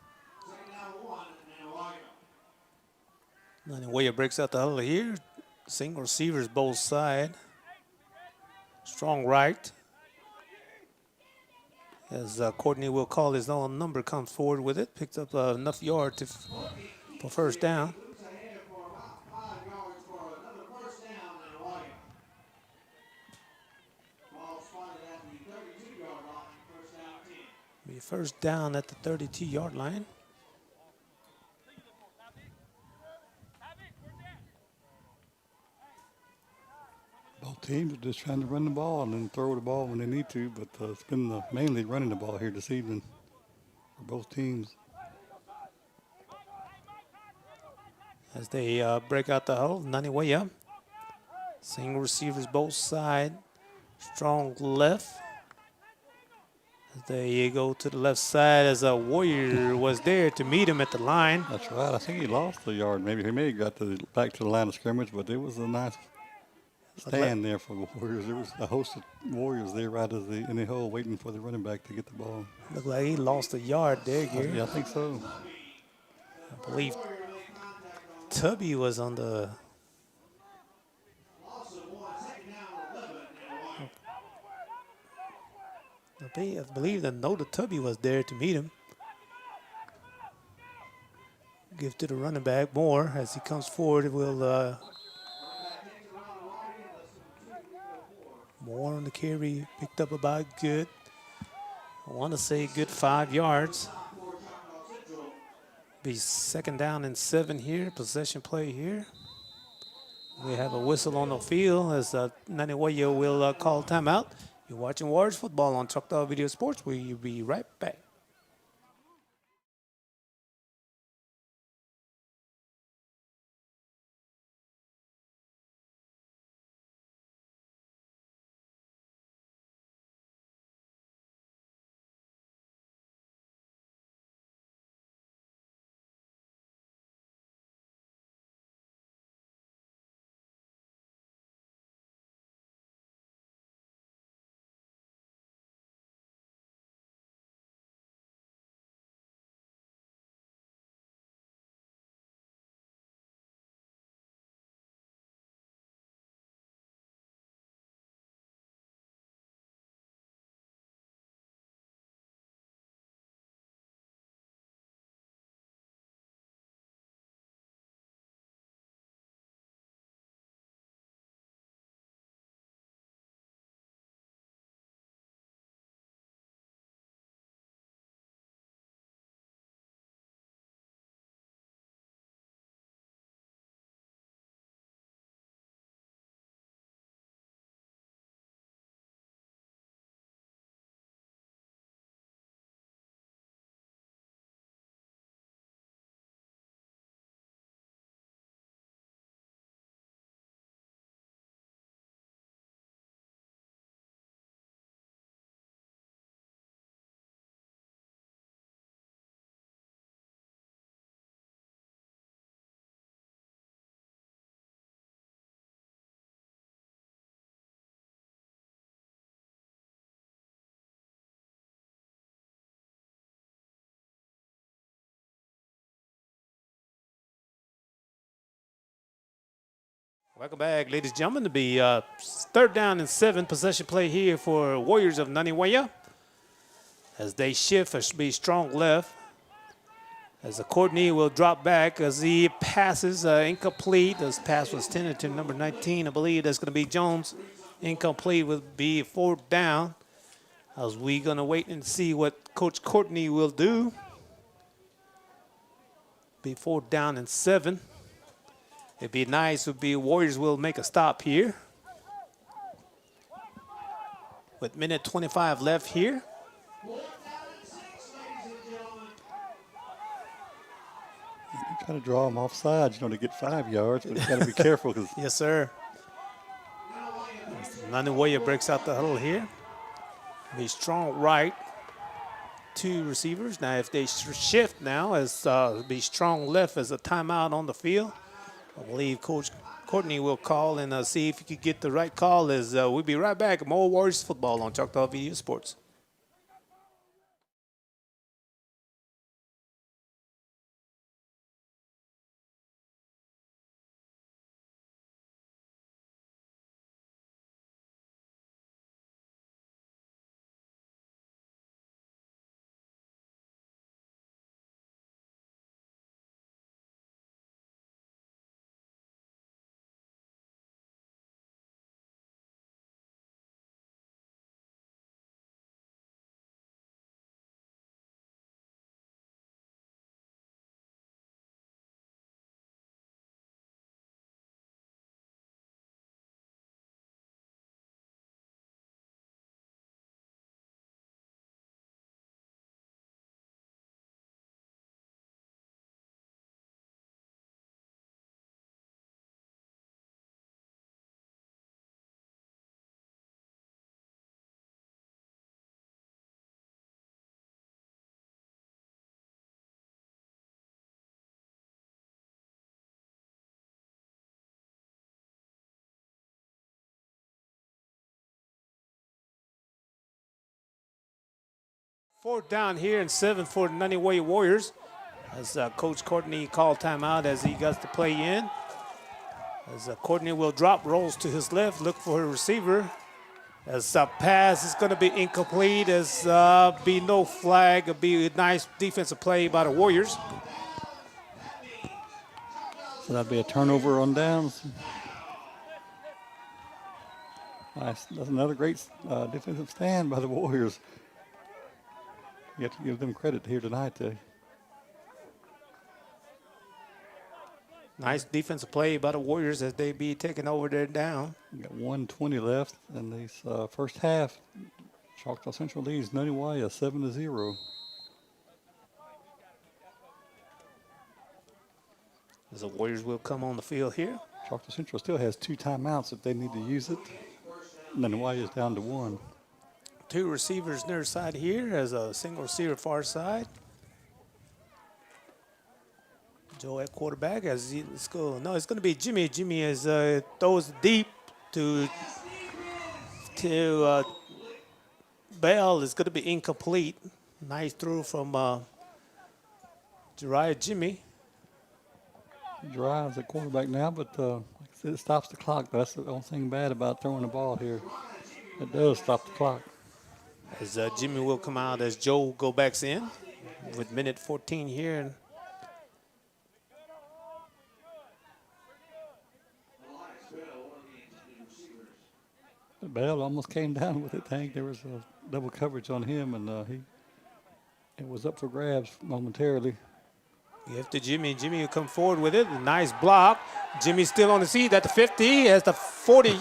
Nanih Waiya breaks out the huddle here. Single receivers both sides. Strong right. As Courtney will call his own number, comes forward with it. Picked up enough yards for first down. Be first down at the 32-yard line. Both teams are just trying to run the ball and then throw the ball when they need to, but it's been mainly running the ball here this evening for both teams. As they break out the huddle, Nanih Waiya. Single receivers both sides. Strong left. As they go to the left side as a Warrior was there to meet him at the line. That's right. I think he lost a yard. Maybe he may have got back to the line of scrimmage, but it was a nice stand there for the Warriors. There was a host of Warriors there right in the hole waiting for the running back to get the ball. Looked like he lost a yard there, Gary. Yeah, I think so. I believe Tubby was on the... I believe that Nota Tubby was there to meet him. Give to the running back Moore as he comes forward. Will Moore on the carry, picked up about good. I want to say good 5 yards. Be 2nd down and 7 here. Possession play here. We have a whistle on the field as Nanih Waiya will call timeout. You're watching Warriors football on Choctaw Video Sports. We'll be right back. Welcome back, ladies and gentlemen, to be 3rd down and 7 possession play here for Warriors of Nanih Waiya. As they shift, it should be strong left. As the Courtney will drop back as he passes incomplete. This pass was tended to number 19. I believe that's going to be Jones. Incomplete will be 4th down. As we going to wait and see what Coach Courtney will do. Be 4th down and 7. It'd be nice if the Warriors will make a stop here. With minute 25 left here. You try to draw them off sides, to get 5 yards, but you got to be careful. Cause Yes, sir. Nanih Waiya breaks out the huddle here. Be strong right. 2 receivers. Now, if they shift now, as be strong left as a timeout on the field. I believe Coach Courtney will call and see if he could get the right call. As we'll be right back. More Warriors football on Choctaw Video Sports. Fourth down here and 7 for the Nanih Waiya Warriors. As Coach Courtney called timeout as he got the play in. As Courtney will drop, rolls to his left, look for a receiver. As a pass is going to be incomplete, as be no flag. It'll be a nice defensive play by the Warriors. so that'd be a turnover on downs. Nice. That's another great defensive stand by the Warriors. You have to give them credit here tonight. Nice defensive play by the Warriors as they be taking over their down. We got 1:20 left in this first half. Choctaw Central leads Nanih Waiya 7-0. As the Warriors will come on the field here. Choctaw Central still has 2 timeouts if they need to use it. Nanih Waiya is down to 1. 2 receivers near side here as a single receiver far side. Joe at quarterback as he, let's go. No, it's going to be Jimmy. Jimmy is throws deep to Bell. Is going to be incomplete. Nice throw from Jariah Jimmy. Drives at quarterback now, but like I said, it stops the clock. That's the only thing bad about throwing the ball here. It does stop the clock. As Jimmy will come out as Joe go back in with minute 14 here. Bell almost came down with it, Tank. There was a double coverage on him, and it was up for grabs momentarily. Give to Jimmy. Jimmy will come forward with it. A nice block. Jimmy's still on the seat at the 50, as the 40,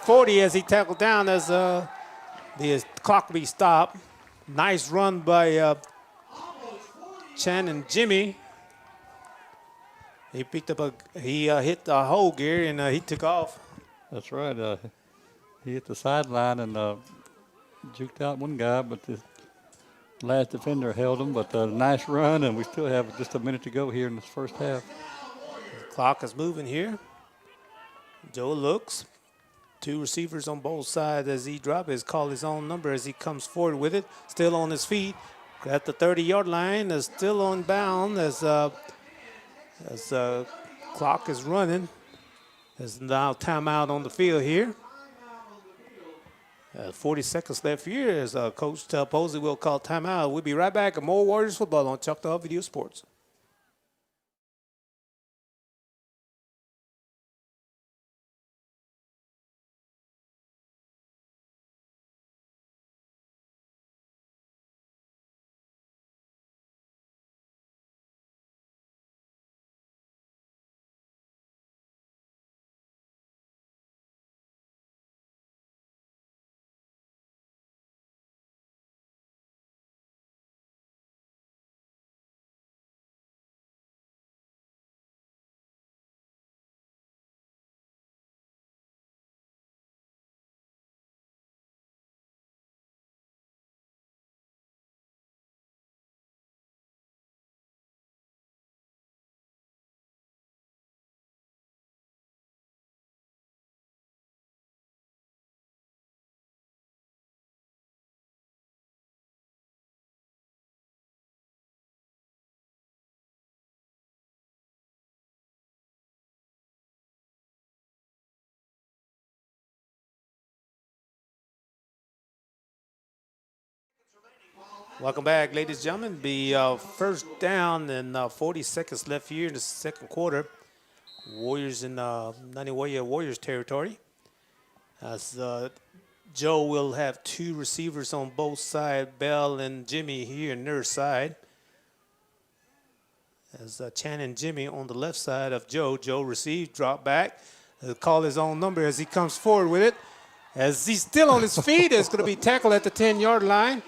40 as he tackled down as the clock be stopped. Nice run by Chan and Jimmy. He picked up he hit the hole gear and he took off. That's right. He hit the sideline and juked out one guy, but the last defender held him. But a nice run, and we still have just a minute to go here in this first half. The clock is moving here. Joe looks. 2 receivers on both sides as he drops his, call his own number as he comes forward with it. Still on his feet at the 30-yard line. Is still on bound as clock is running. There's now timeout on the field here. 40 seconds left here as Coach Posey will call timeout. We'll be right back with more Warriors football on Choctaw Video Sports. Welcome back, ladies and gentlemen. The first down and 40 seconds left here in the second quarter. Warriors in Nanih Waiya Warriors territory. As Joe will have two receivers on both sides, Bell and Jimmy here on their side. As Chan and Jimmy on the left side of Joe. Joe received, drop back, call his own number as he comes forward with it. As he's still on his feet, it's going to be tackled at the 10-yard line.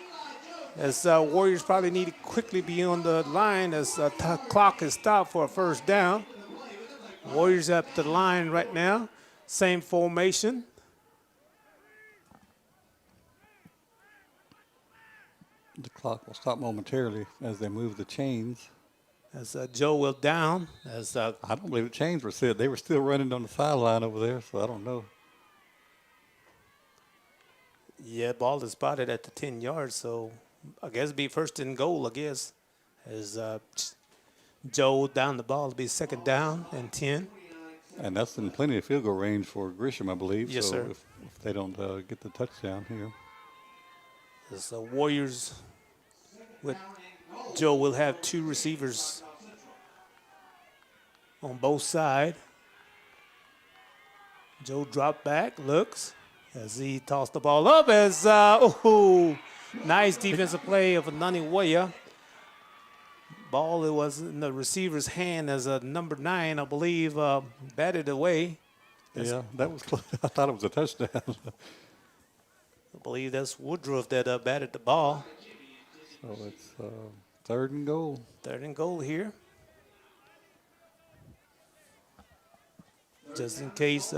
As Warriors probably need to quickly be on the line as the clock is stopped for a first down. Warriors at the line right now. Same formation. The clock will stop momentarily as they move the chains. As Joe will down. As I don't believe the chains were set. They were still running on the sideline over there, so I don't know. Yeah, ball is spotted at the 10 yards, so I guess it'd be first and goal, I guess. As Joe down the ball, it'll be second down and 10. And that's in plenty of field goal range for Grisham, I believe. Yes, so sir. If they don't get the touchdown here. As Warriors with Joe will have two receivers on both sides. Joe dropped back, looks as he tossed the ball up as, nice defensive play of Nanih Waiya. Ball, it was in the receiver's hand as a number 9, I believe, batted away. Yeah, that was close. I thought it was a touchdown. I believe that's Woodruff that batted the ball. So it's third and goal. Third and goal here. Just in case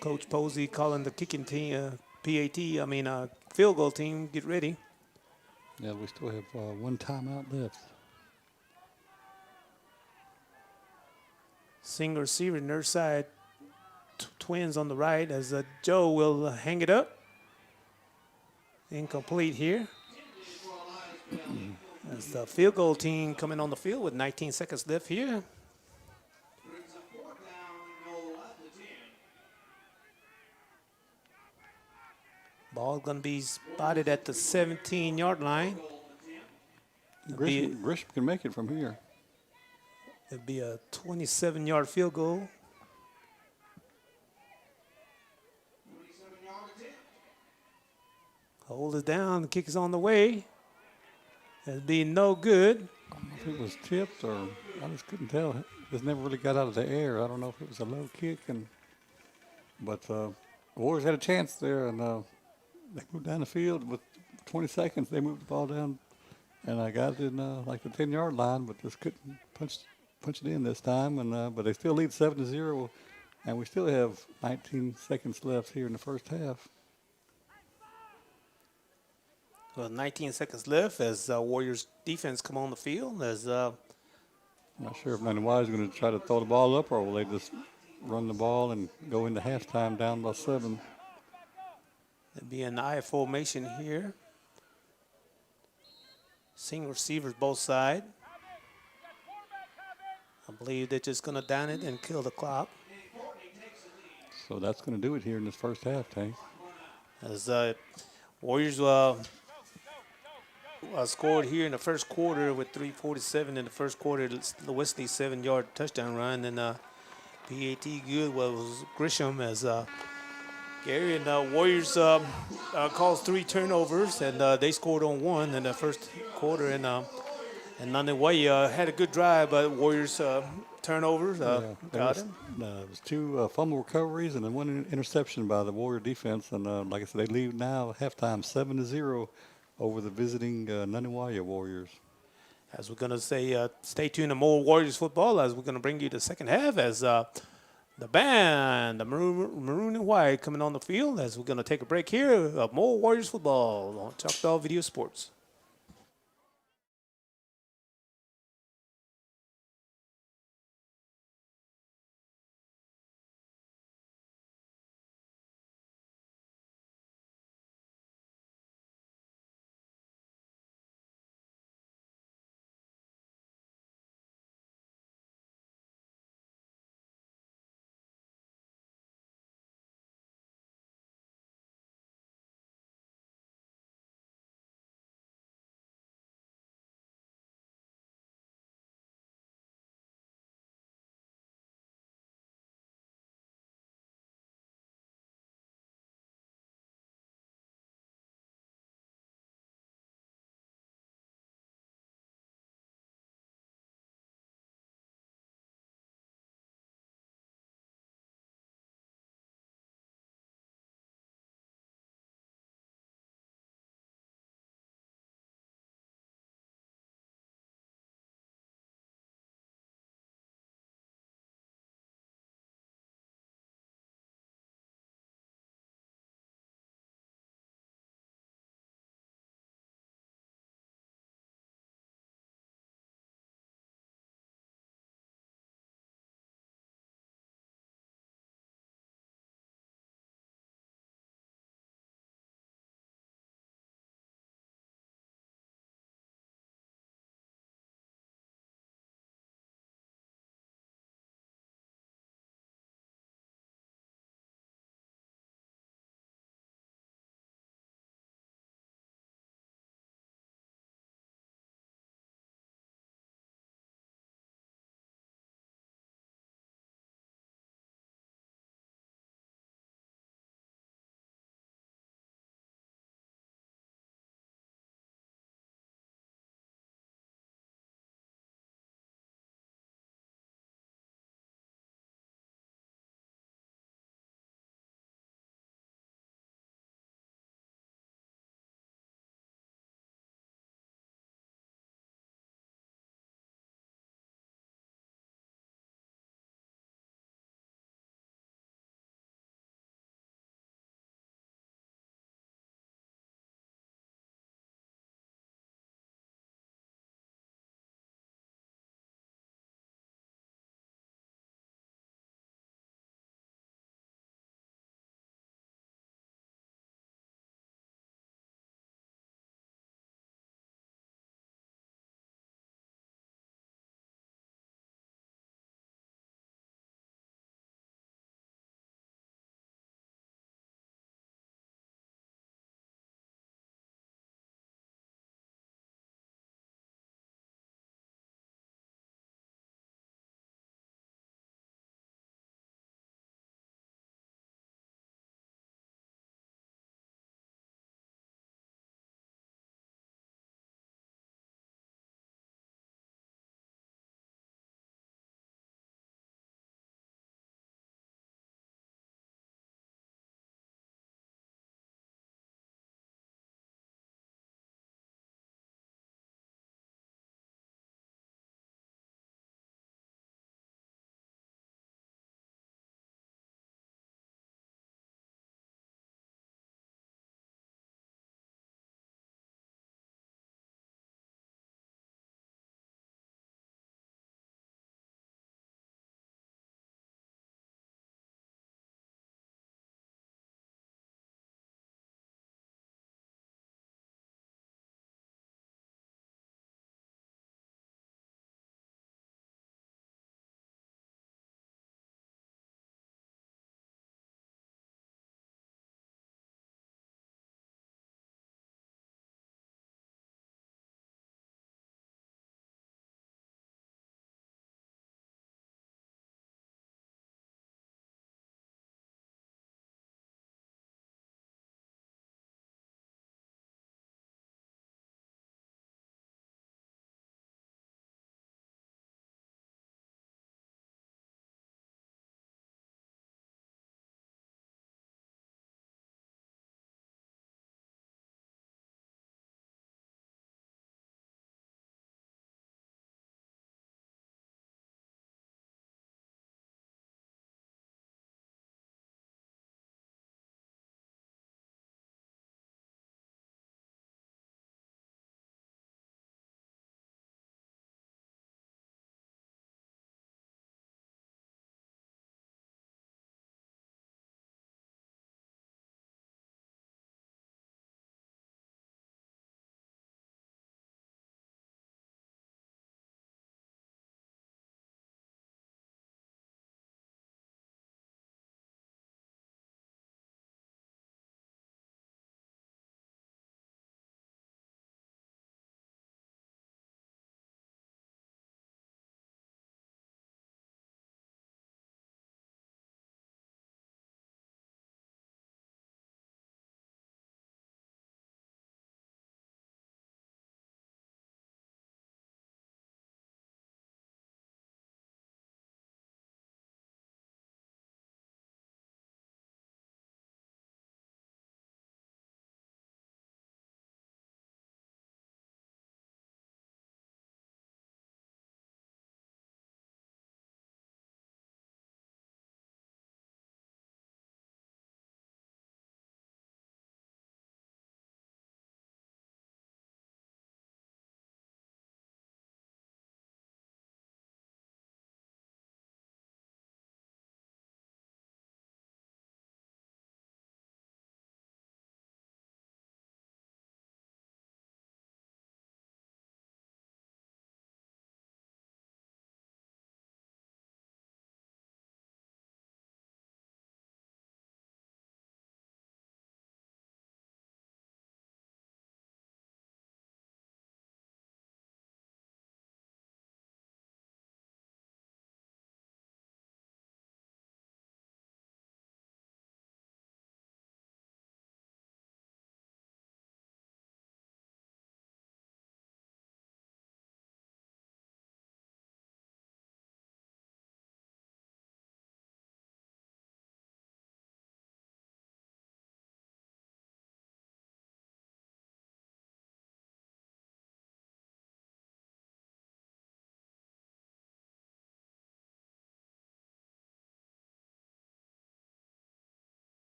Coach Posey calling the kicking team, field goal team, get ready. Yeah, we still have one timeout left. Single receiver near side, twins on the right as Joe will hang it up. Incomplete here. As the field goal team coming on the field with 19 seconds left here. Ball going to be spotted at the 17-yard line. Grisham can make it from here. It'd be a 27-yard field goal. Hold it down. The kick is on the way. It'd be no good. I don't know if it was tipped or I just couldn't tell. It just never really got out of the air. I don't know if it was a low kick, but Warriors had a chance there, and they moved down the field with 20 seconds. They moved the ball down, and I got it in like the 10-yard line, but just couldn't punch it in this time. And but they still lead 7-0, and we still have 19 seconds left here in the first half. Well, 19 seconds left as Warriors defense come on the field. As I'm not sure if Nanih Waiya is going to try to throw the ball up, or will they just run the ball and go into halftime down by 7. It'd be an I formation here. Single receivers both sides. I believe they're just going to down it and kill the clock. So that's going to do it here in this first half, Tank. As Warriors scored here in the first quarter with 3:47 in the first quarter. The Wesley 7-yard touchdown run, and PAT good was Grisham as Gary and Warriors caused 3 turnovers, and they scored on 1 in the first quarter. And Nanih Waiya had a good drive, but Warriors turnovers got him. It was 2 fumble recoveries and then 1 interception by the Warrior defense. And like I said, they lead now halftime 7-0 over the visiting Nanih Waiya Warriors. As we're going to say, stay tuned to more Warriors football as we're going to bring you the second half as the band, the maroon and white, coming on the field as we're going to take a break here of more Warriors football on Choctaw Video Sports.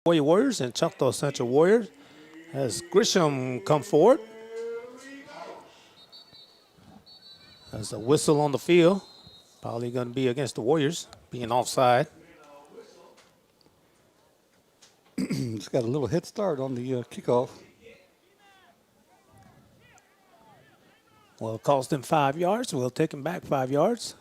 Waiya Warriors and Choctaw Central Warriors as Grisham come forward. There's a whistle on the field. Probably going to be against the Warriors, being offside. It's got a little head start on the kickoff. Well, it cost him 5 yards. We'll take him back 5 yards.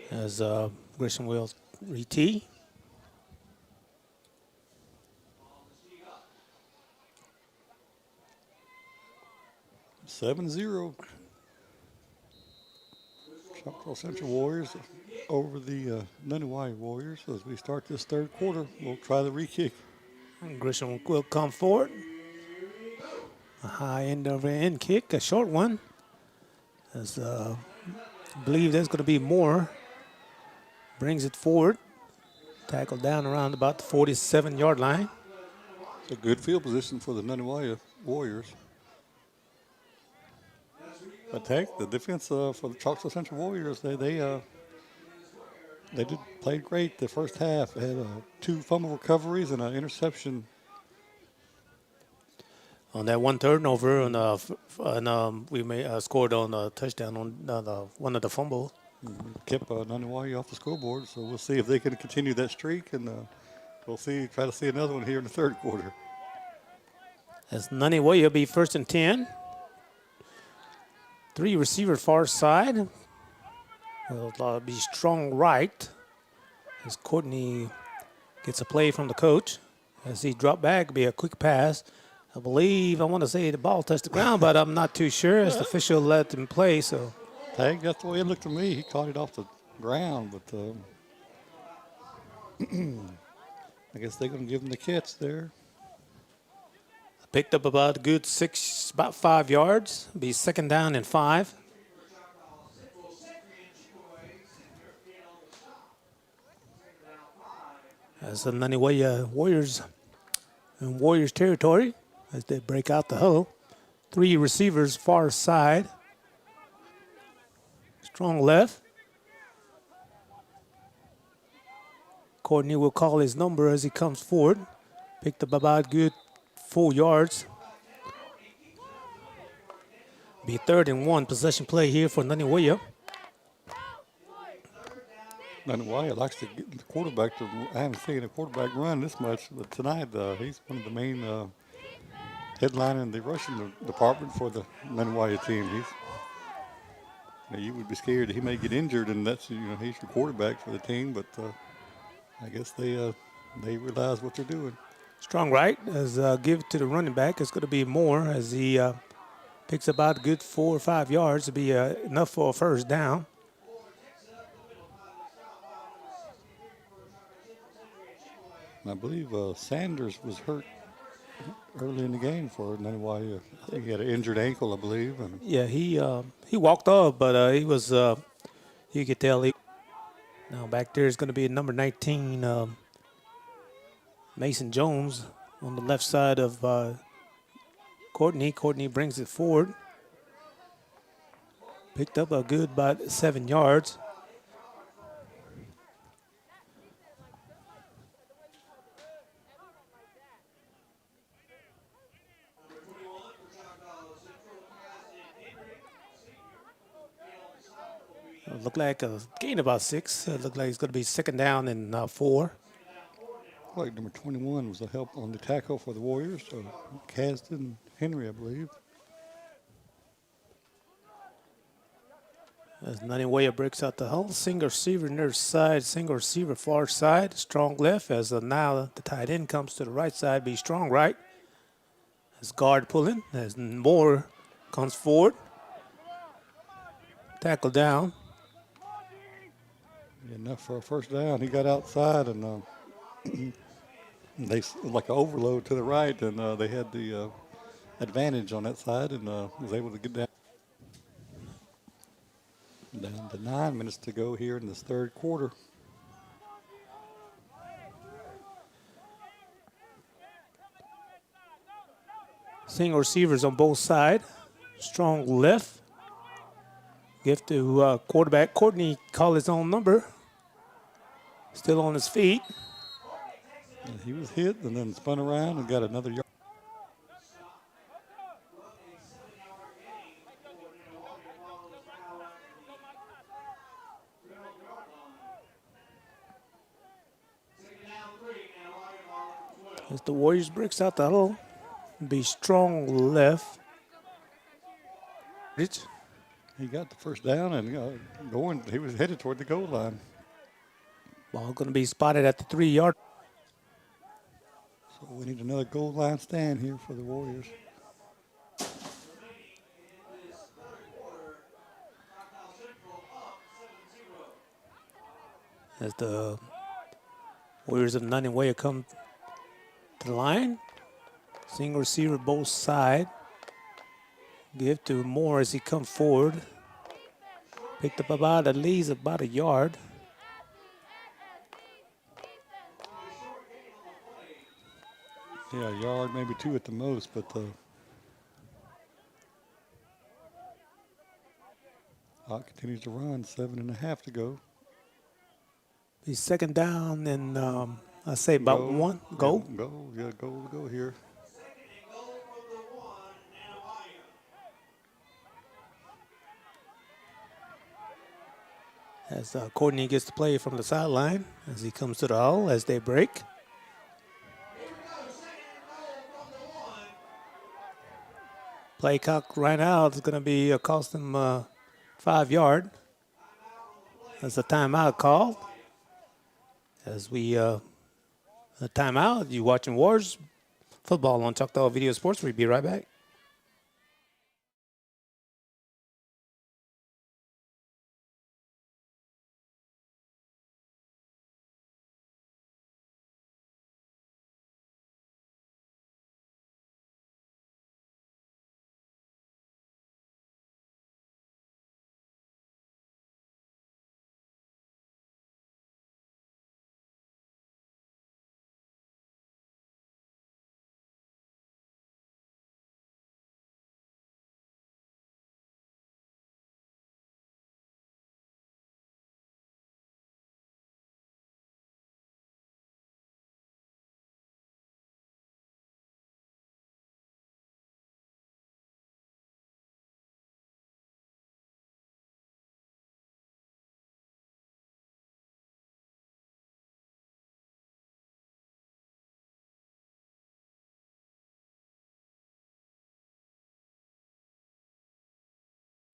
As Grisham will re-tee. Seven 0. Choctaw Central Warriors over the Nanih Waiya Warriors. As we start this third quarter, we'll try the re-kick. And Grisham will come forward. A high end over end kick, a short one. As I believe there's going to be more. Brings it forward. Tackle down around about the 47-yard line. It's a good field position for the Nanih Waiya Warriors. But heck, the defense for the Choctaw Central Warriors, they did play great the first half. They had 2 fumble recoveries and an interception. On that one turnover, and we scored on a touchdown on one of the fumbles. Kept Nanih Waiya off the scoreboard, so we'll see if they can continue that streak, and we'll try to see another one here in the third quarter. As Nanih Waiya be 1st and 10. 3 receiver far side. Will be strong right. As Courtney gets a play from the coach. As he drop back, be a quick pass. I want to say the ball touched the ground, but I'm not too sure as the official let him play. So, Tag, that's the way it looked to me. He caught it off the ground, but I guess they're going to give him the catch there. Picked up about a good about 5 yards. Be 2nd down and 5. As the Nanih Waiya Warriors in Warriors territory as they break out the huddle. 3 receivers far side. Strong left. Courtney will call his number as he comes forward. Picked up about good 4 yards. Be 3rd and 1 possession play here for Nanih Waiya. Nanih Waiya likes to get the quarterback to. I haven't seen a quarterback run this much, but tonight he's one of the main headline in the rushing department for the Nanih Waiya team. You would be scared that he may get injured, and that's he's your quarterback for the team. But I guess they realize what they're doing. Strong right as give it to the running back. It's going to be more as he picks about a good 4 or 5 yards to be enough for a 1st down. I believe Sanders was hurt early in the game for Nanih Waiya. I think he had an injured ankle, I believe. And yeah, he walked off, but he was you could tell he. Now back there is going to be number 19, Mason Jones on the left side of Courtney. Courtney brings it forward. Picked up a good about 7 yards. It looked like a gain about 6. It looked like it's going to be 2nd down and 4. like number 21 was the help on the tackle for the Warriors. So Kasdan Henry, I believe. As Nanih Waiya breaks out the hull, single receiver near side, single receiver far side, strong left. As now the tight end comes to the right side, be strong right. As guard pulling, as Moore comes forward. Tackle down. Enough for a 1st down. He got outside and they like an overload to the right, and they had the advantage on that side and was able to get down. Down to 9 minutes to go here in this 3rd quarter. Single receivers on both sides. Strong left. Give to quarterback. Courtney call his own number. Still on his feet. And he was hit and then spun around and got another yard. As the Warriors breaks out the huddle. Be strong left. He got the first down and going. He was headed toward the goal line. Ball going to be spotted at the 3-yard. So we need another goal line stand here for the Warriors. As the Warriors of Nanih Waiya come to the line. Single receiver both side. Give to Moore as he comes forward. Picked up about at least about a yard. Yeah, a yard, maybe 2 at the most, but clock continues to run. 7.5 to go. Be second down and I say about Go. 1. Go. Yeah, go. Yeah, go here. As Courtney gets to play from the sideline as he comes to the huddle as they break. Play clock right now is going to be cost them 5 yard. That's a timeout call. As we a timeout, you watching Warriors football on Choctaw Video Sports. We'll be right back.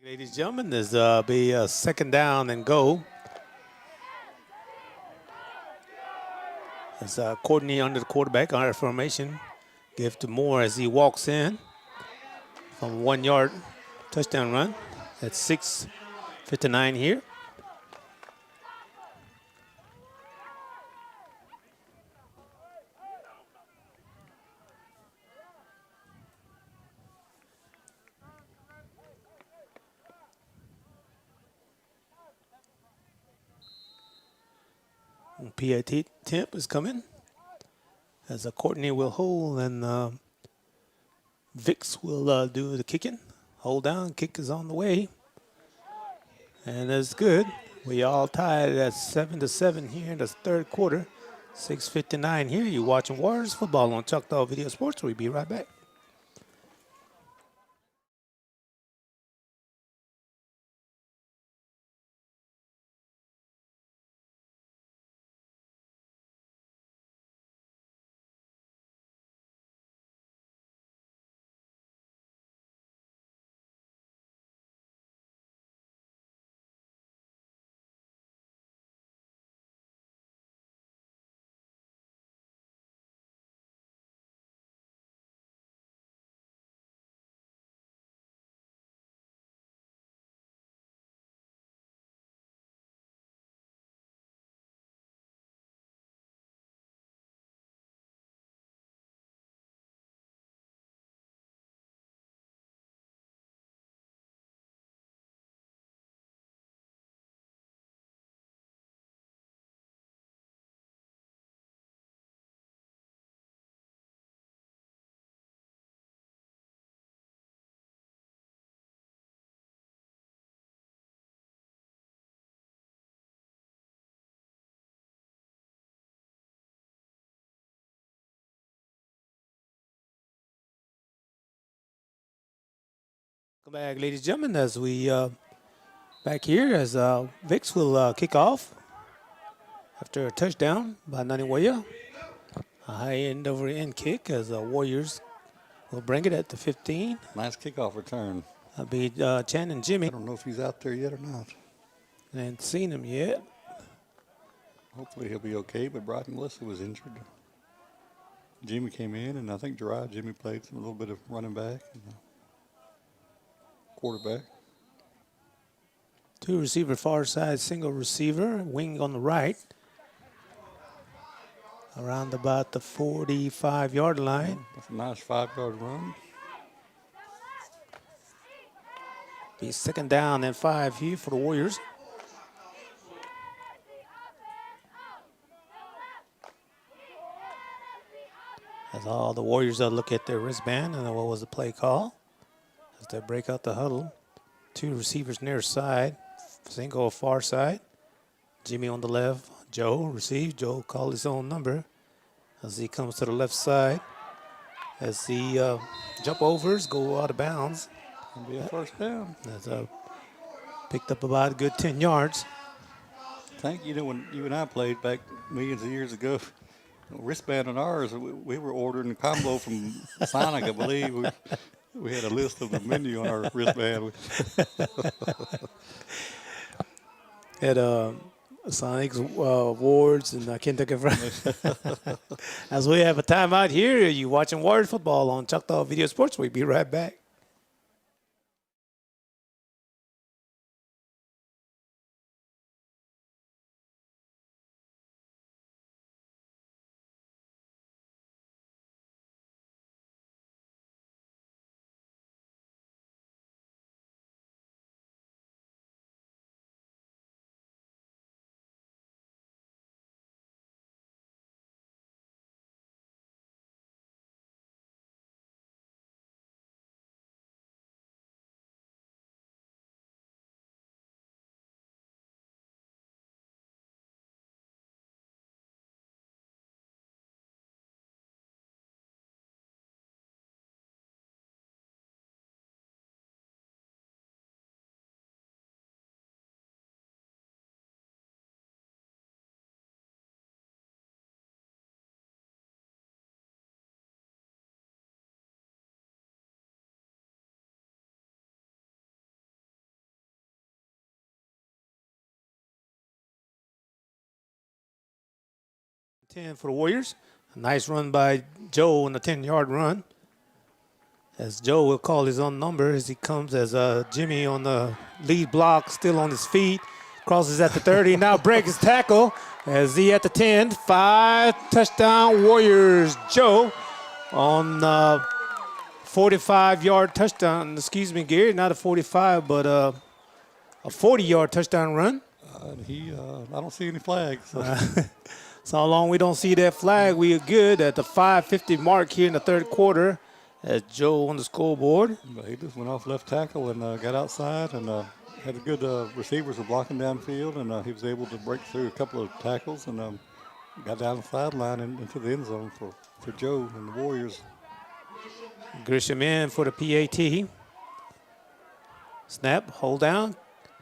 Ladies and gentlemen, this be a second down and go. As Courtney under the quarterback, under formation. Give to Moore as he walks in from 1 yard touchdown run at 6:59 here. PAT temp is coming as Courtney will hold and Vix will do the kicking. Hold down, kick is on the way. And that's good. We all tied at 7-7 here in the third quarter. 6:59 here. You're watching Warriors football on Choctaw Video Sports. We'll be right back. Welcome back, ladies and gentlemen, as we back here as Vix will kick off after a touchdown by Nanih Waiya. A high end over end kick as Warriors will bring it at the 15. Nice kickoff return. That'll be Chan and Jimmy. I don't know if he's out there yet or not. I ain't seen him yet. Hopefully he'll be okay, but Bryden Melissa was injured. Jimmy came in, and I think Jimmy played a little bit of running back and quarterback. Two receiver far side, single receiver, wing on the right. Around about the 45-yard line. That's a nice 5-yard run. Be second down and 5 here for the Warriors. As all the Warriors look at their wristband and what was the play call. As they break out the huddle. Two receivers near side. Single far side. Jimmy on the left. Joe receives. Joe called his own number. As he comes to the left side. As the jump overs go out of bounds. It'll be a first down. As picked up about a good 10 yards. I think, when you and I played back millions of years ago, wristband on ours, we were ordering a combo from Sonic, I believe. We had a list of the menu on our wristband. Had Sonic's awards, and I can't think of it. As we have a timeout here, you watching Warriors football on Choctaw Video Sports. We'll be right back. Ten for the Warriors. A nice run by Joe on the 10-yard run. As Joe will call his own number as he comes as Jimmy on the lead block, still on his feet. Crosses at the 30, now breaks his tackle as he at the 10. 5 touchdown Warriors. Joe on 45-yard touchdown. Excuse me, Gary, not a 45, but a 40-yard touchdown run. I don't see any flags. So. So long we don't see that flag, we are good at the 5:50 mark here in the third quarter as Joe on the scoreboard. But he just went off left tackle and got outside and had a good receivers were blocking downfield, and he was able to break through a couple of tackles and got down the sideline and into the end zone for Joe and the Warriors. Grisham in for the PAT. Snap, hold down,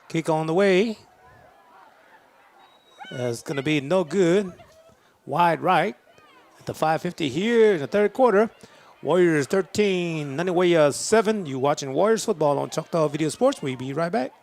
kick on the way. It's going to be no good. Wide right at the 5:50 here in the third quarter. Warriors 13, Nanih Waiya 7. You watching Warriors football on Choctaw Video Sports. We'll be right back.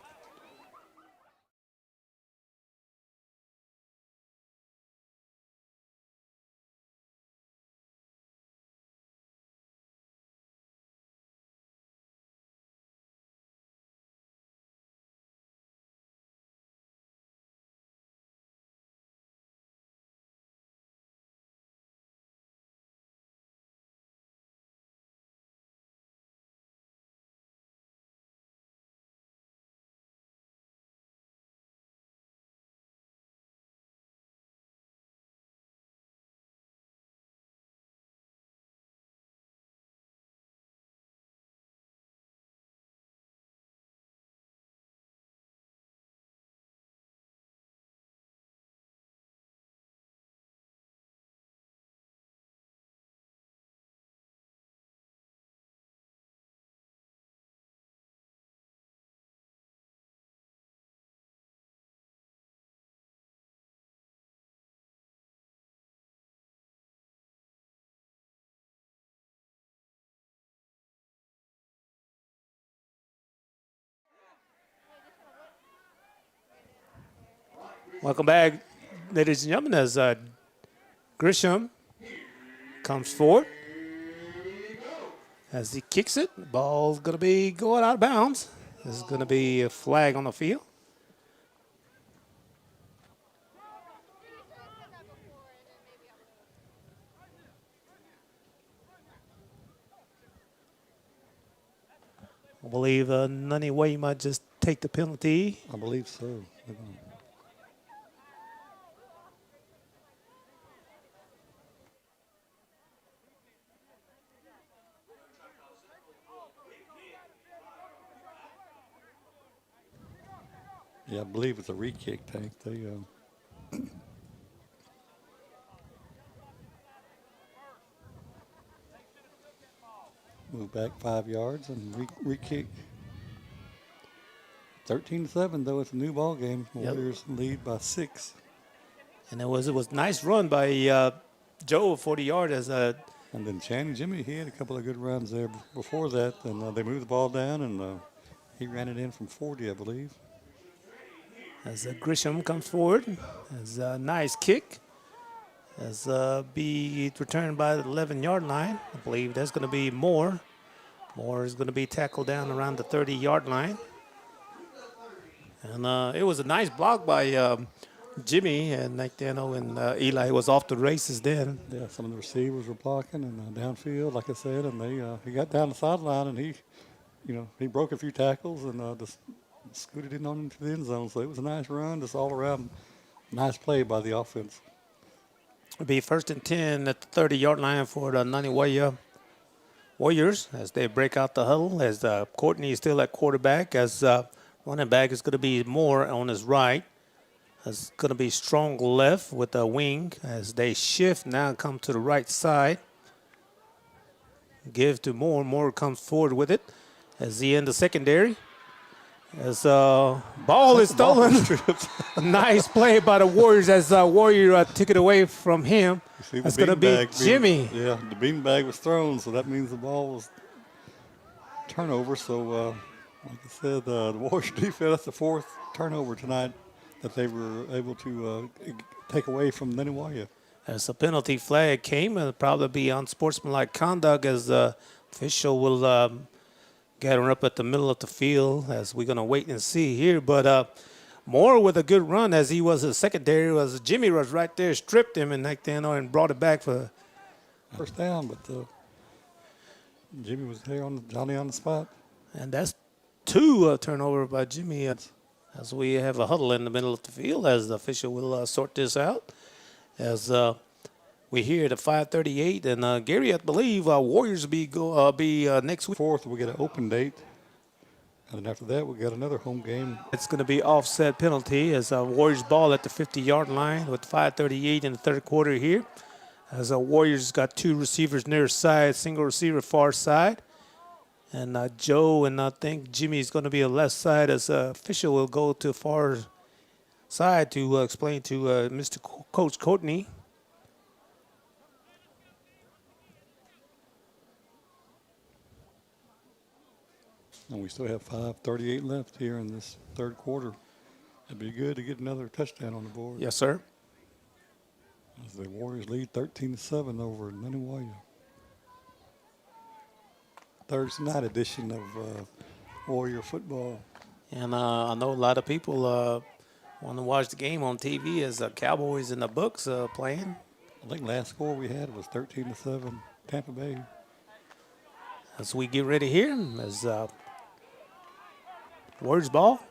Welcome back, ladies and gentlemen, as Grisham comes forward. As he kicks it, the ball's going to be going out of bounds. This is going to be a flag on the field. I believe Nanih Waiya might just take the penalty. I believe so. Yeah, I believe it's a re-kick, Tank. They move back 5 yards and re-kick. 13-7, though. It's a new ball game. Warriors lead by 6. And it was nice run by Joe, 40 yard as And then Channing Jimmy, he had a couple of good runs there before that. And they moved the ball down, and he ran it in from 40, I believe. As Grisham comes forward, as a nice kick, as be returned by the 11-yard line. I believe that's going to be Moore. Moore is going to be tackled down around the 30-yard line. And it was a nice block by Jimmy, and Nathaniel and Eli was off the races then. Yeah, some of the receivers were blocking and downfield, like I said, and he got down the sideline and he broke a few tackles and just scooted in on into the end zone. So it was a nice run, just all around, nice play by the offense. It'll be 1st and 10 at the 30-yard line for the Nanih Waiya Warriors as they break out the huddle. As Courtney is still at quarterback, as running back is going to be Moore on his right. It's going to be Strong left with a wing as they shift now, come to the right side. Give to Moore. Moore comes forward with it as he in the secondary. As ball is stolen. A nice play by the Warriors as Warrior took it away from him. It's going to be Jimmy. Yeah, the beanbag was thrown, so that means the ball was turnover. So, like I said, the Warriors defense, that's the 4th turnover tonight that they were able to take away from Nanih Waiya. As a penalty flag came, it'll probably be unsportsmanlike conduct as the official will get her up at the middle of the field as we're going to wait and see here. But Moore with a good run as he was a secondary. Was Jimmy was right there, stripped him and brought it back for first down. But Jimmy was there on Johnny on the spot. And that's 2 turnover by Jimmy as we have a huddle in the middle of the field as the official will sort this out. As we here at 5:38, and Gary, I believe Warriors will be next week. 4th, we get an open date, and then after that, we got another home game. It's going to be offset penalty as Warriors ball at the 50-yard line with 5:38 in the 3rd quarter here. As Warriors got 2 receivers near side, single receiver far side, and Joe and I think Jimmy's going to be a left side as official will go to far side to explain to Mr. Coach Courtney. And we still have 5:38 left here in this 3rd quarter. It'd be good to get another touchdown on the board. Yes, sir. As the Warriors lead 13-7 over Nanih Waiya. Thursday night edition of Warrior football. And I know a lot of people want to watch the game on TV as Cowboys in the Bucks playing. I think last score we had was 13-7 Tampa Bay. As we get ready here, as Warriors ball.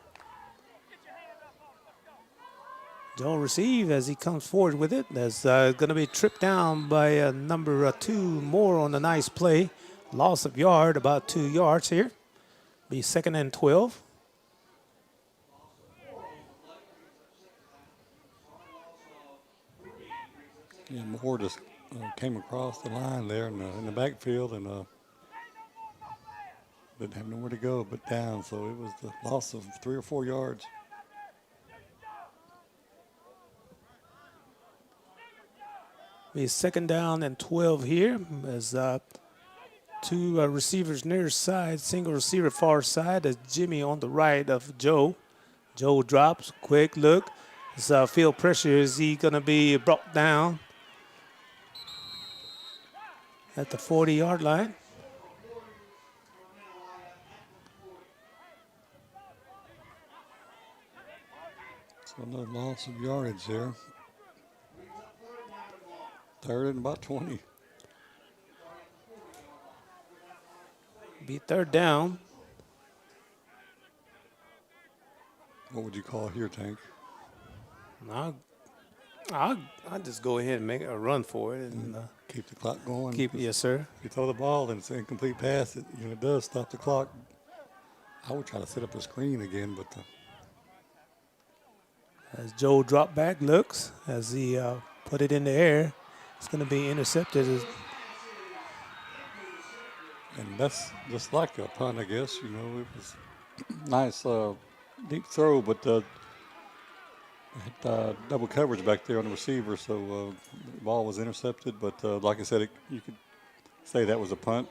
Joe receive as he comes forward with it. That's going to be tripped down by number 2 Moore on a nice play. Loss of yard, about 2 yards here. Be 2nd and 12. Yeah, Moore just came across the line there in the backfield and didn't have nowhere to go but down, so it was the loss of 3 or 4 yards. Be 2nd down and 12 here as 2 receivers near side, single receiver far side as Jimmy on the right of Joe. Joe drops, quick look. field pressure. Is he going to be brought down at the 40-yard line? So another loss of yardage there. Third and about 20. Be third down. What would you call here, Tank? I'll just go ahead and make a run for it and Keep the clock going. yes, sir. If you throw the ball and it's an incomplete pass, it does stop the clock. I would try to set up a screen again, but As Joe drop back looks, as he put it in the air, it's going to be intercepted. and that's just like a punt, I guess. It was nice deep throw, but double coverage back there on the receiver, so the ball was intercepted. But like I said, you could say that was a punt.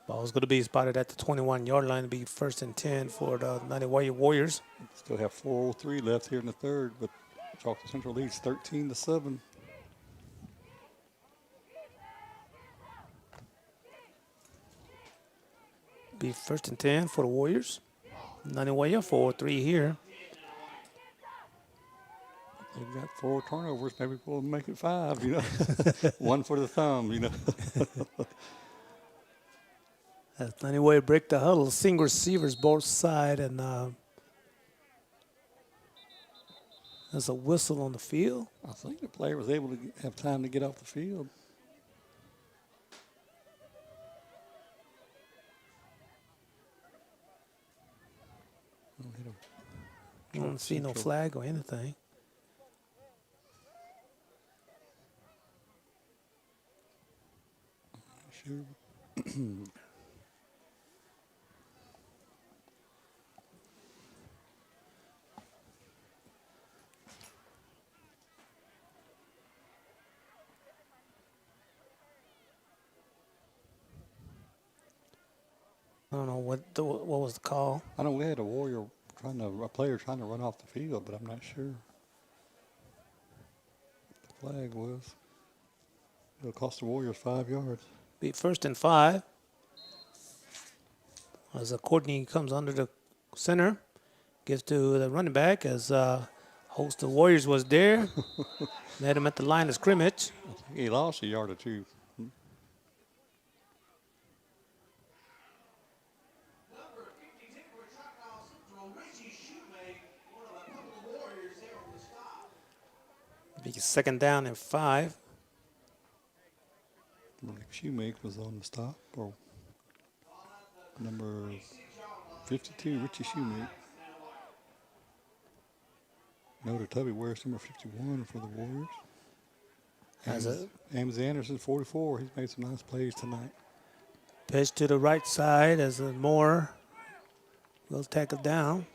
Ball's going to be spotted at the 21-yard line to be 1st and 10 for the Nanih Waiya Warriors. Still have 4:03 left here in the third, but Choctaw Central leads 13-7. Be 1st and 10 for the Warriors. Nanih Waiya 4-3 here. They've got 4 turnovers. Maybe we'll make it 5. One for the thumb. As Nanih Waiya break the huddle, single receivers both side, and there's a whistle on the field. I think the player was able to have time to get off the field. I don't see no flag or anything. Sure. I don't know what was the call. I know we had a player trying to run off the field, but I'm not sure what the flag was. It'll cost the Warriors 5 yards. Be 1st and 5. As Courtney comes under the center, gives to the running back as host of Warriors was there. Met him at the line of scrimmage. I think he lost a yard or two. Be 2nd down and 5. Shoemake was on the stop, or number 52, Richie Shoemake. Noted Tubby wears number 51 for the Warriors. Amos Anderson, 44. He's made some nice plays tonight. Pitch to the right side as Moore will tackle down.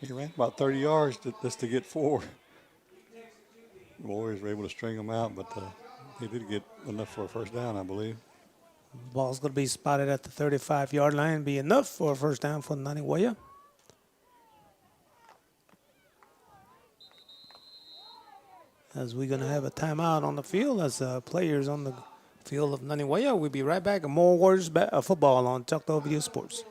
He ran about 30 yards just to get 4. The Warriors were able to string him out, but he did get enough for a 1st down, I believe. Ball's going to be spotted at the 35-yard line, be enough for a 1st down for Nanih Waiya. As we're going to have a timeout on the field as players on the field of Nanih Waiya. We'll be right back. More Warriors football on Choctaw Video Sports.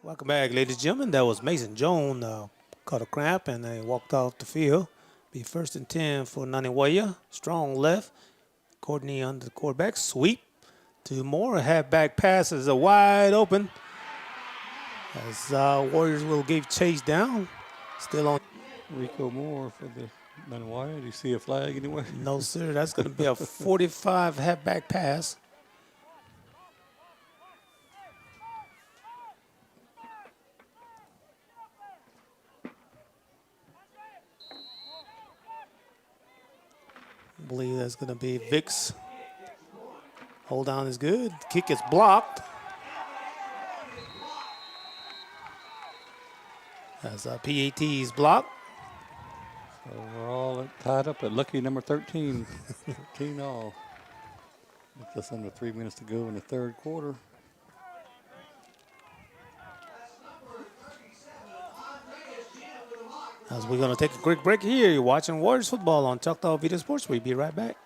Welcome back, ladies and gentlemen. That was Mason Jones. Caught a cramp and they walked off the field. Be first and 10 for Nanih Waiya. Strong left. Courtney under the quarterback. Sweep. Two more. Halfback passes are wide open. As Warriors will give chase down. Still on. Rico Moore for the Nanih Waiya. Do you see a flag anywhere? No, sir. That's going to be a 45 halfback pass. I believe that's going to be Vicks. Hold down is good. Kick is blocked. As PAT is blocked. So we're all tied up at lucky number 13. 13 all. With just under 3 minutes to go in the third quarter. As we're going to take a quick break here, you're watching Warriors football on Choctaw Video Sports. We'll be right back.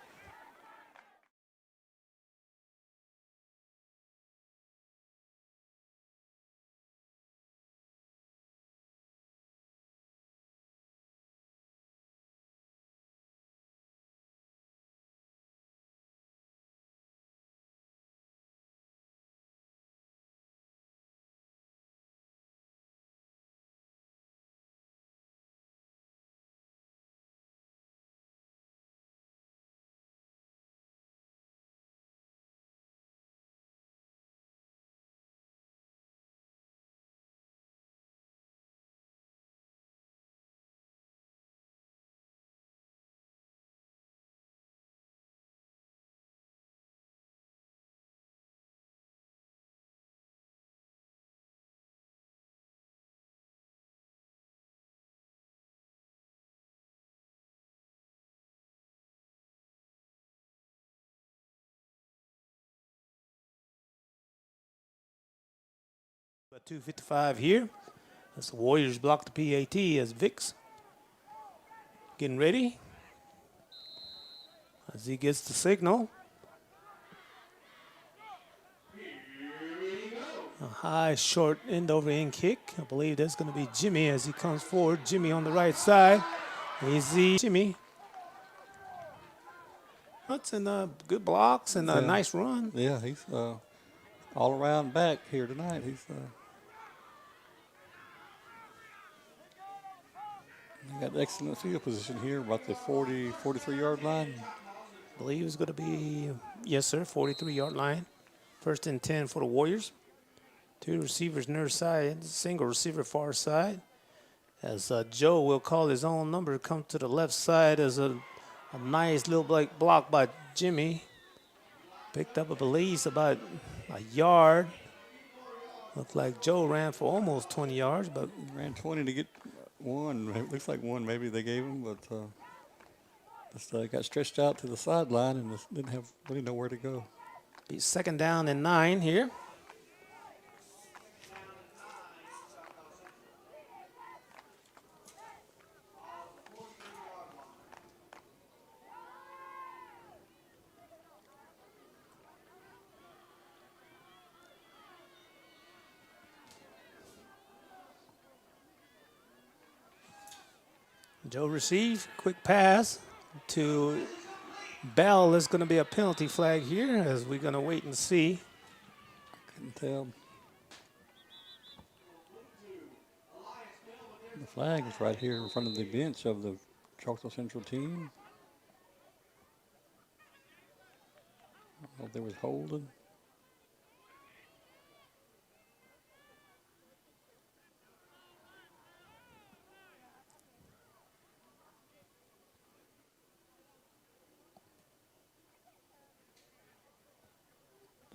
About 2:55 here. As the Warriors block the PAT as Vicks getting ready. As he gets the signal. A high, short end over end kick. I believe that's going to be Jimmy as he comes forward. Jimmy on the right side. Easy Jimmy. That's in good blocks and a nice run. Yeah, he's all around back here tonight. He's he got excellent field position here, about the 43-yard line. I believe it's going to be, yes, sir, 43-yard line. First and 10 for the Warriors. Two receivers near side, single receiver far side. As Joe will call his own number, come to the left side as a nice little block by Jimmy. Picked up, I believe, about a yard. Looked like Joe ran for almost 20 yards, but Ran 20 to get one. It looks like one maybe they gave him, but just got stretched out to the sideline and just didn't have really nowhere to go. be second down and 9 here. Joe receives, quick pass to Bell. There's going to be a penalty flag here as we're going to wait and see. Couldn't tell. The flag is right here in front of the bench of the Choctaw Central team. I don't know if there was holding.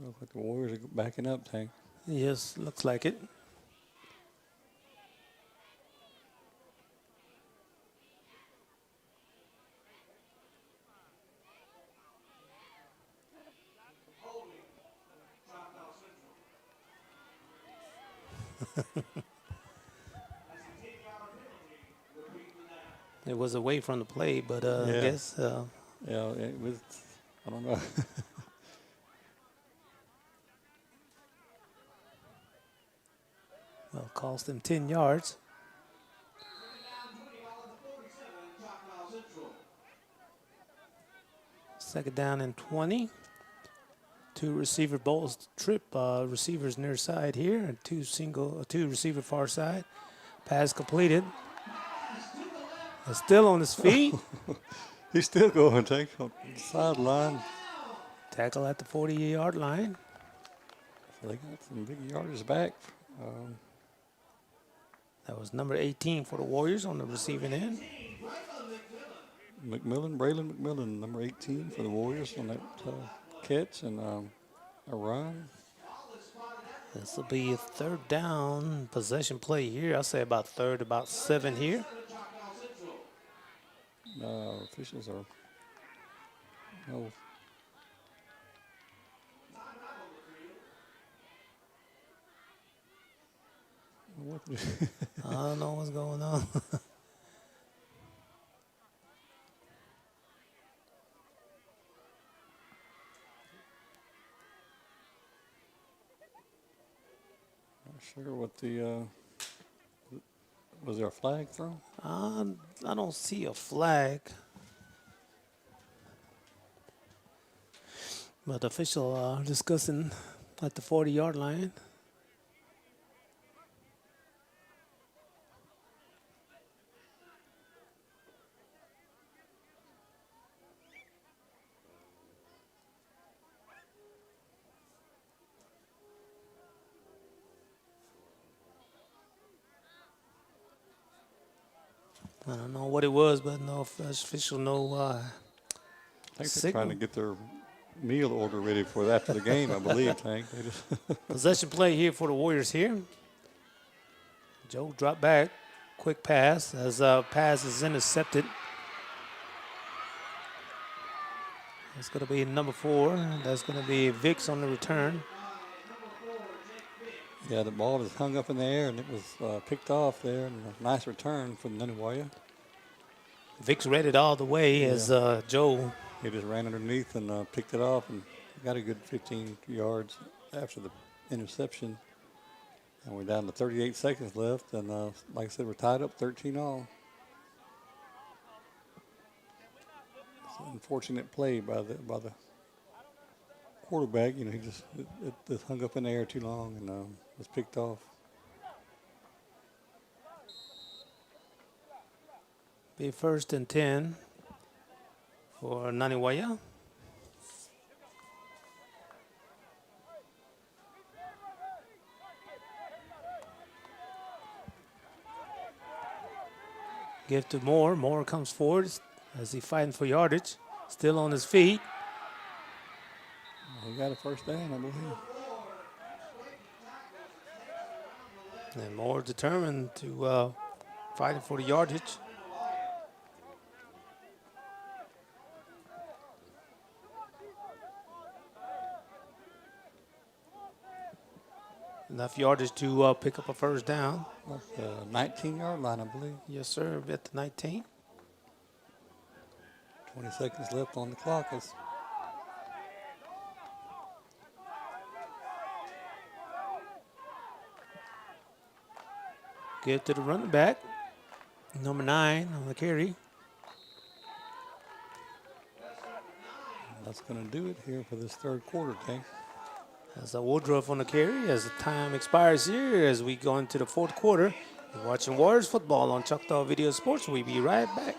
Looks like the Warriors are backing up, Tank. Yes, looks like it. It was away from the play, but I guess. Yeah, it was, I don't know. Well, cost them 10 yards. Second down and 20. Two receiver balls trip. Receivers near side here, and two receiver far side. Pass completed. He's still on his feet. He's still going. Takes on the sideline. Tackle at the 40-yard line. So they got some big yardage back. That was number 18 for the Warriors on the receiving end. Braylon McMillan, number 18 for the Warriors on that catch and a run. This will be a third down possession play here. I'll say about 7 here. Officials are no. I don't know what's going on. Not sure what the was there a flag thrown? I don't see a flag. But the official discussing at the 40-yard line. I don't know what it was, but no official, I think they're trying to get their meal order ready for after the game, I believe, Tank. They just Possession play here for the Warriors here. Joe dropped back, quick pass as pass is intercepted. It's going to be number 4. That's going to be Vicks on the return. Yeah, the ball was hung up in the air and it was picked off there. And a nice return from Nanih Waiya. Vicks read it all the way as Joe. He just ran underneath and picked it off and got a good 15 yards after the interception. And we're down to 38 seconds left. And like I said, we're tied up 13-all. It's an unfortunate play by the quarterback. You know, he just hung up in the air too long and was picked off. Be 1st and 10 for Nanih Waiya. Give to Moore. Moore comes forward as he fighting for yardage. Still on his feet. He got a first down, I believe. And Moore determined to fighting for the yardage. Enough yardage to pick up a first down. Off the 19-yard line, I believe. Yes, sir, at the 19. 20 seconds left on the clock. Give to the running back, number 9 on the carry. That's going to do it here for this third quarter, Tank. As a Woodruff on the carry as the time expires here as we go into the fourth quarter. You're watching Warriors football on Choctaw Video Sports. We'll be right back.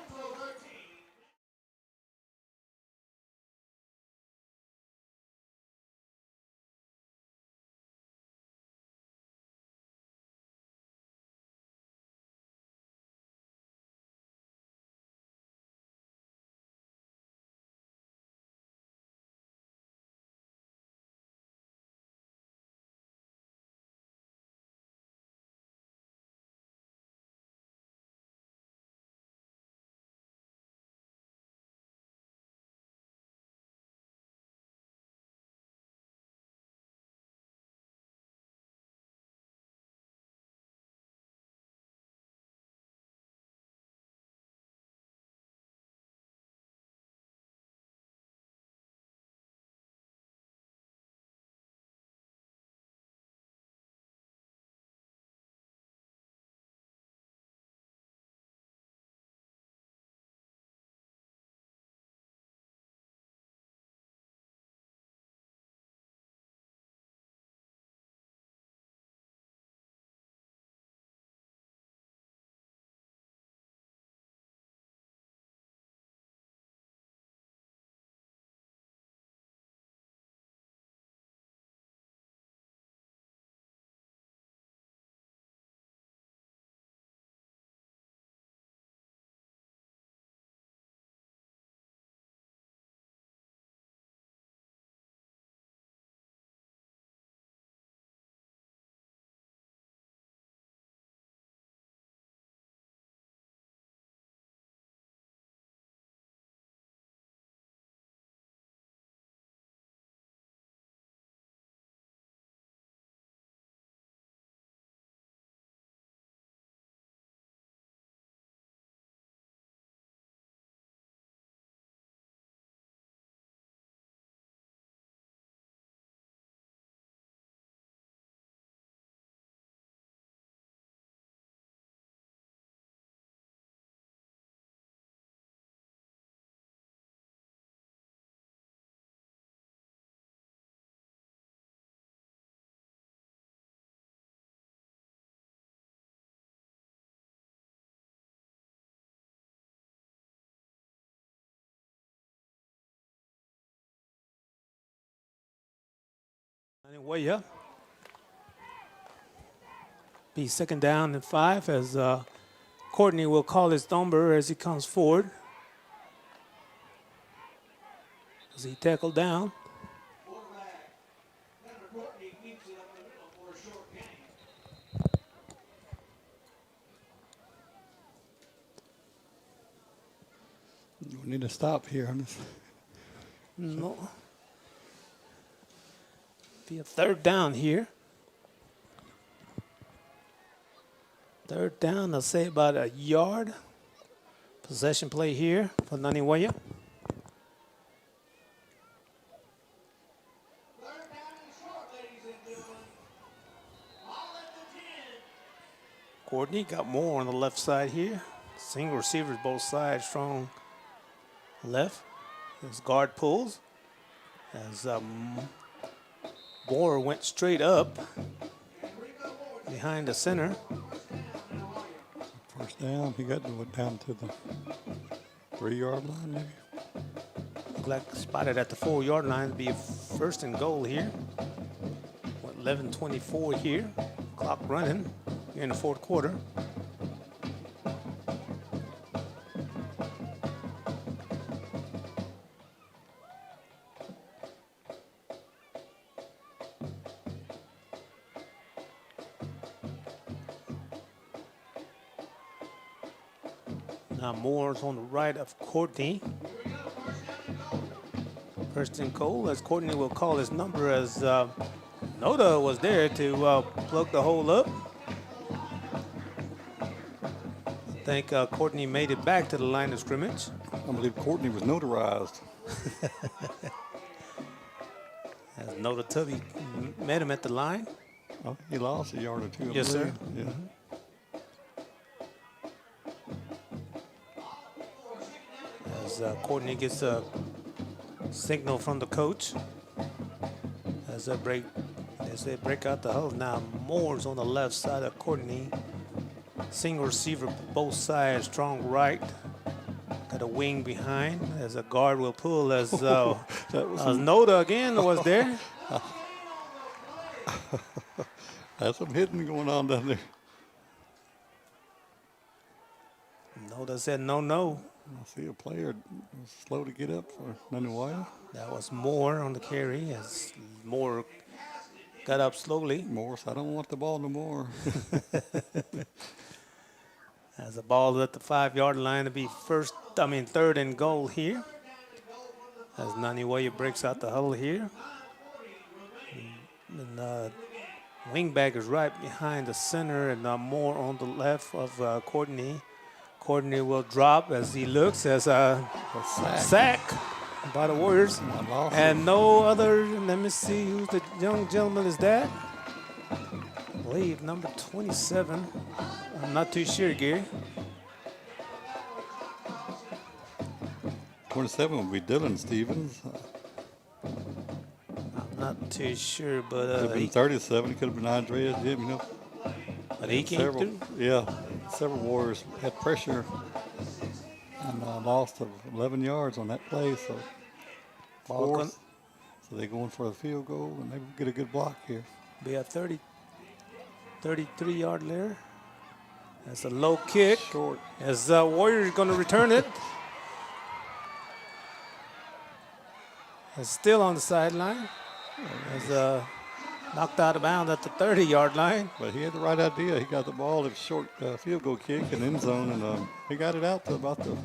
Nanih Waiya. Be second down and 5 as Courtney will call his number as he comes forward. As he tackled down. We need to stop here on this. No. Be a third down here. Third down, I'll say about a yard. Possession play here for Nanih Waiya. Courtney got more on the left side here. Single receivers both sides, strong left. As guard pulls. As Moore went straight up behind the center. First down, he got down to the 3-yard line maybe. Black spotted at the 4-yard line to be a first and goal here. 11:24 here. Clock running here in the fourth quarter. Now Moore's on the right of Courtney. First and goal as Courtney will call his number as Noda was there to plug the hole up. I think Courtney made it back to the line of scrimmage. I believe Courtney was notarized. As Noda Tubby met him at the line. Oh, he lost a yard or two. Yes, sir. Yeah. As Courtney gets a signal from the coach. As they break out the huddle. Now Moore's on the left side of Courtney. Single receiver both sides, strong right. Got a wing behind as a guard will pull as Noda again was there. That's some hitting going on down there. Noda said no. I see a player was slow to get up for Nanih Waiya. That was Moore on the carry as Moore got up slowly. Morris, I don't want the ball no more. As the ball at the 5-yard line to be third and goal here. As Nanih Waiya breaks out the huddle here. And wingback is right behind the center and Moore on the left of Courtney. Courtney will drop as he looks as a sack by the Warriors. And no other, let me see who the young gentleman is that. I believe number 27. I'm not too sure, Gary. 27 would be Dylan Stevens. I'm not too sure, but Could have been 37. It could have been Andreas Jim, you know. But he came through. Yeah, several Warriors had pressure and lost of 11 yards on that play. So, so they're going for a field goal and maybe get a good block here. Be a 33-yard there. That's a low kick. Short. As Warriors going to return it. It's still on the sideline. As knocked out of bounds at the 30-yard line. But he had the right idea. He got the ball at a short field goal kick and end zone, and he got it out to about the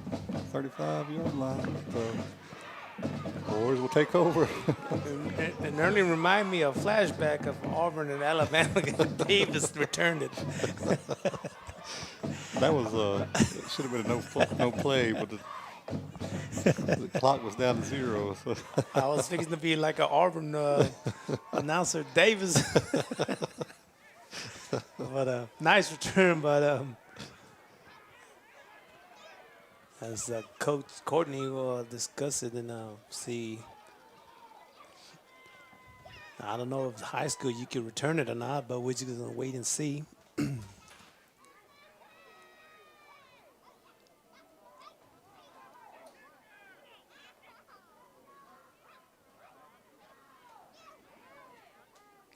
35-yard line. The Warriors will take over. and early remind me of a flashback of Auburn and Alabama. Davis returned it. That was it should have been a no play, but the clock was down to 0. So. I was fixing to be like an Auburn announcer, Davis. But nice return, but as Coach Courtney will discuss it and see. I don't know if high school you can return it or not, but we're just going to wait and see.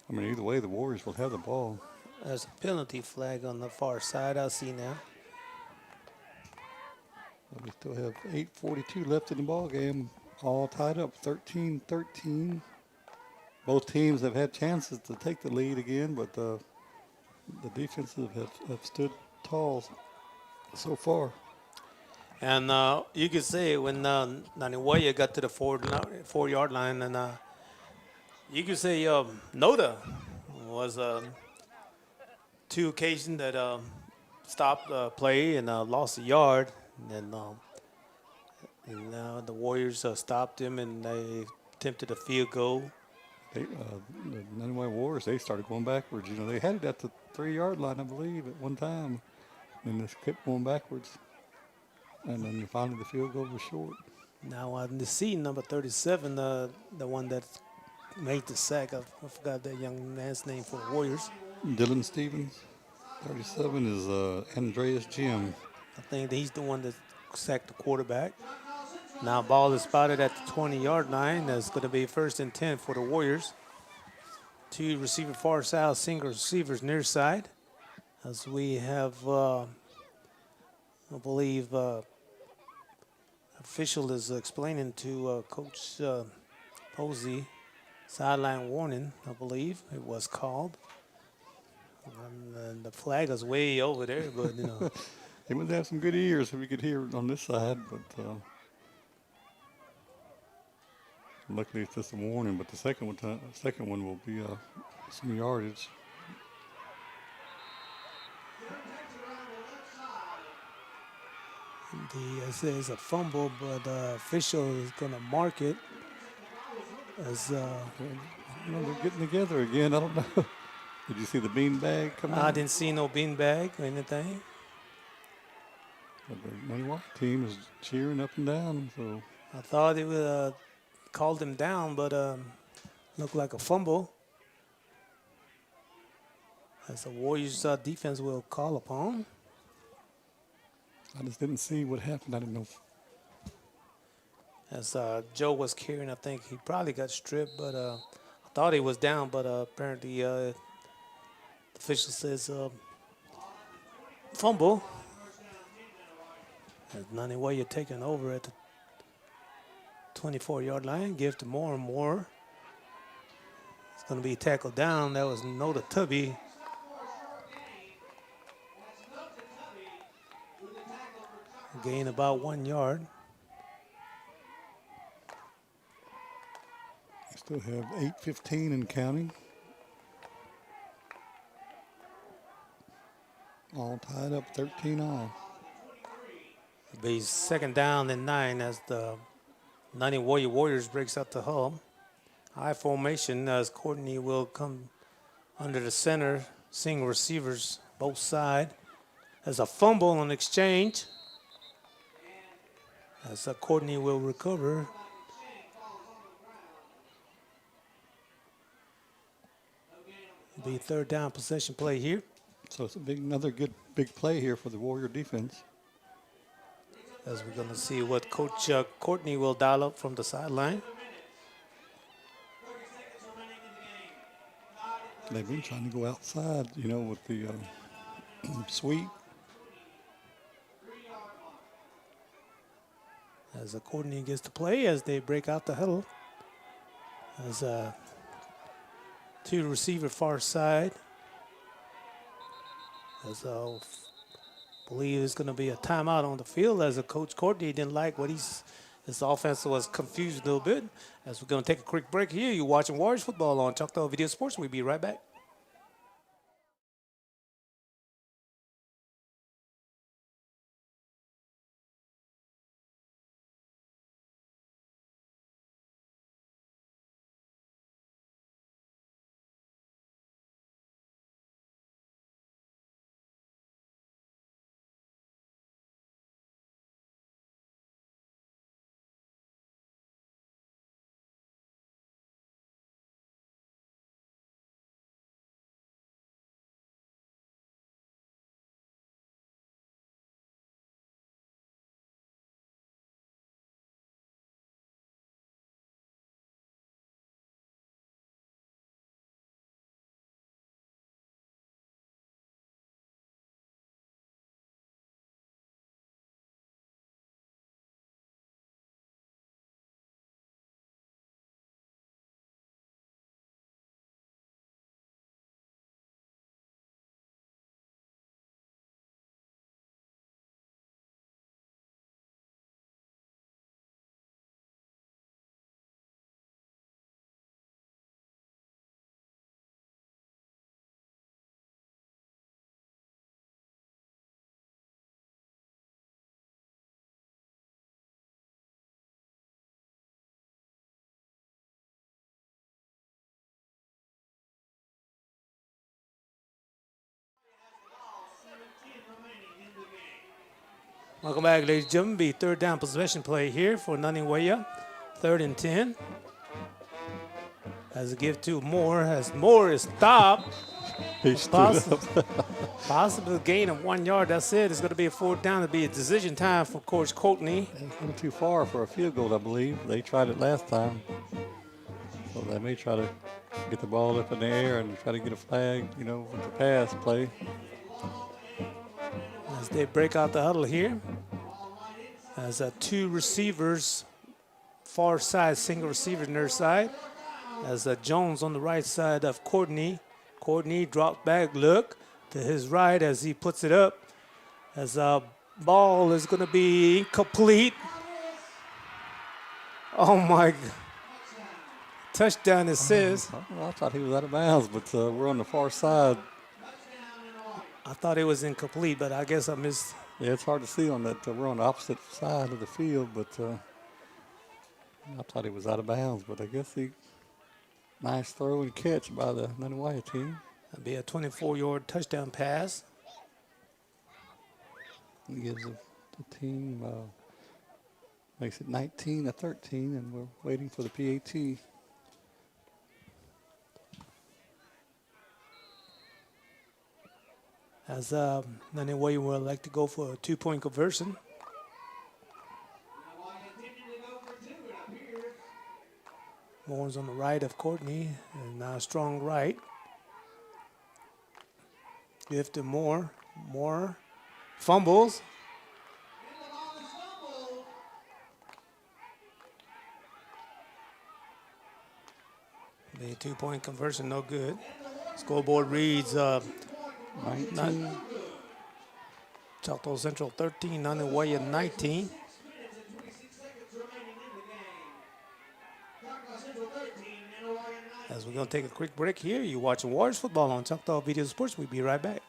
I mean, either way, the Warriors will have the ball. There's a penalty flag on the far side. I see now. We still have 8:42 left in the ball game. All tied up, 13-13. Both teams have had chances to take the lead again, but the defenses have stood tall so far. And you could say when Nanih Waiya got to the 4-yard line, and you could say Noda was two occasions that stopped play and lost a yard. And the Warriors stopped him, and they attempted a field goal. The Nanih Waiya Warriors, they started going backwards. You know, they had it at the 3-yard line, I believe, at one time. And they kept going backwards. And then finally the field goal was short. Now on the scene, number 37, the one that made the sack, I forgot that young man's name for the Warriors. Dylan Stevens. 37 is Andreas Jim. I think he's the one that sacked the quarterback. Now ball is spotted at the 20-yard line. That's going to be 1st and 10 for the Warriors. Two receiver far south, single receivers near side. As we have, I believe, official is explaining to Coach Posey, sideline warning, I believe it was called. And the flag is way over there, but you know. He must have some good ears if we could hear it on this side, but luckily it's just a warning. But the second one will be some yardage. It says a fumble, but the official is going to mark it as. You know, they're getting together again. I don't know. Did you see the bean bag come out? I didn't see no bean bag or anything. But the Nanih Waiya team is cheering up and down. So I thought it would called him down, but looked like a fumble. As the Warriors defense will call upon. I just didn't see what happened. I didn't know. As Joe was carrying, I think he probably got stripped, but I thought he was down, but apparently the official says fumble. As Nanih Waiya taking over at the 24-yard line, give to Moore and Moore. It's going to be tackled down. That was Noda Tubby. Gain about 1 yard. Still have 8:15 and counting. All tied up, 13 all. It'll be 2nd down and 9 as the Nanih Waiya Warriors breaks up the hull. High formation as Courtney will come under the center, single receivers both side. There's a fumble on exchange. As Courtney will recover. It'll be 3rd down possession play here. So it's another good big play here for the Warrior defense. As we're going to see what Coach Courtney will dial up from the sideline. They've been trying to go outside, you know, with the sweep. As Courtney gets to play as they break out the huddle. As two receiver far side. As I believe it's going to be a timeout on the field as a Coach Courtney didn't like what his offense was confused a little bit. As we're going to take a quick break here, you're watching Warriors football on Choctaw Video Sports. We'll be right back. Welcome back, ladies and gentlemen. Be third down possession play here for Nanih Waiya. 3rd and 10. As a give to Moore, as Moore is stopped. He stood up. Possible gain of 1 yard. That's it. It's going to be a 4th down. It'll be a decision time for Coach Courtney. It's a little too far for a field goal, I believe. They tried it last time. So they may try to get the ball up in the air and try to get a flag, you know, with the pass play. As they break out the huddle here. As 2 receivers, far side, single receiver near side. As Jones on the right side of Courtney. Courtney drops back, look to his right as he puts it up. As a ball is going to be incomplete. Oh my God. Touchdown it says. I thought he was out of bounds, but we're on the far side. I thought it was incomplete, but I guess I missed. Yeah, it's hard to see on that. We're on the opposite side of the field, but I thought he was out of bounds, but I guess he. Nice throw and catch by the Nanih Waiya team. That'll be a 24-yard touchdown pass. He gives the team, makes it 19-13, and we're waiting for the PAT. As Nanih Waiya will like to go for a 2-point conversion. Moore's on the right of Courtney, and now strong right. Give to Moore. Moore fumbles. The 2-point conversion, no good. Scoreboard reads 19. Choctaw Central 13, Nanih Waiya 19. As we're going to take a quick break here, you're watching Warriors football on Choctaw Video Sports. We'll be right back.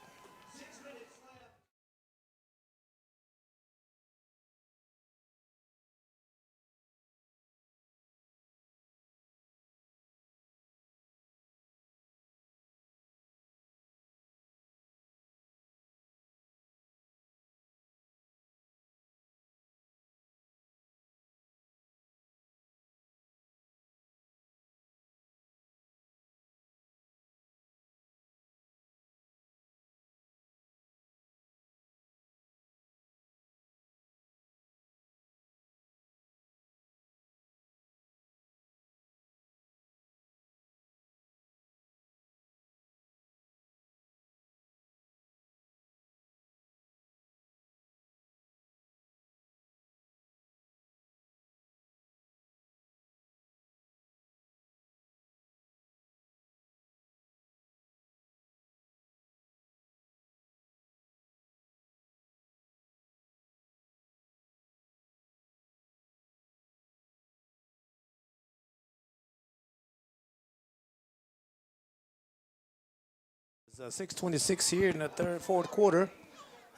It's 6:26 here in the fourth quarter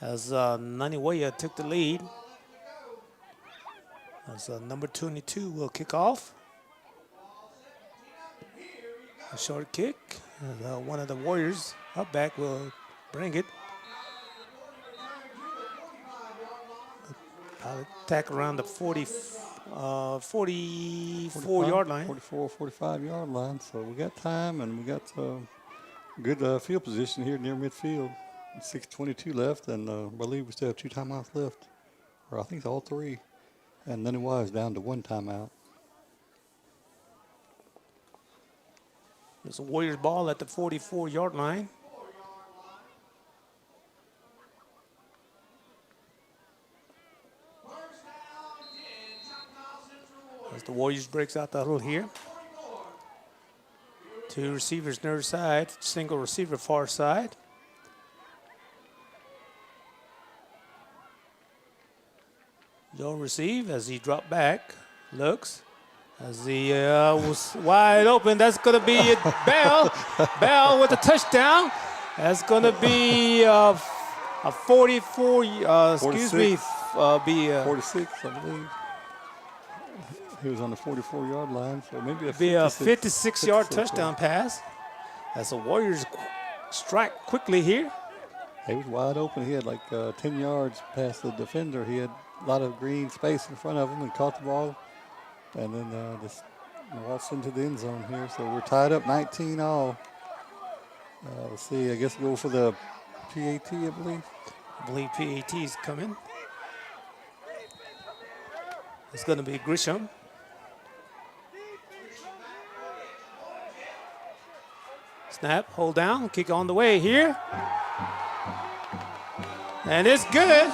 as Nanih Waiya took the lead. As number 22 will kick off. A short kick. And, one of the Warriors up back will bring it. Attack around the 44-yard line. 44, 45-yard line. So we got time and we got good field position here near midfield. 6:22 left, and I believe we still have 2 timeouts left. Or I think it's all 3. And Nanih Waiya is down to 1 timeout. There's a Warriors ball at the 44-yard line. As the Warriors breaks out the huddle here. 2 receivers near side, single receiver far side. Joe receive as he dropped back, looks. As he was wide open, that's going to be Bell. Bell with a touchdown. That's going to be a 44, excuse 46. me, 46, I believe. He was on the 44-yard line, so maybe a 56-yard touchdown pass. As the Warriors strike quickly here. He was wide open. He had like 10 yards past the defender. He had a lot of green space in front of him and caught the ball. And then just waltzed into the end zone here. So we're tied up 19 all. Let's see. I guess go for the PAT, I believe. I believe PAT's coming. It's going to be Grisham. Snap, hold down, kick on the way here. And it's good.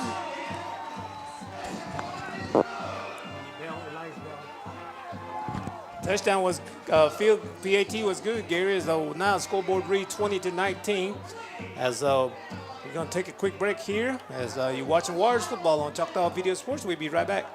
Touchdown was field PAT was good, Gary. As now scoreboard read 20-19. As we're going to take a quick break here. As you're watching Warriors football on Choctaw Video Sports, we'll be right back.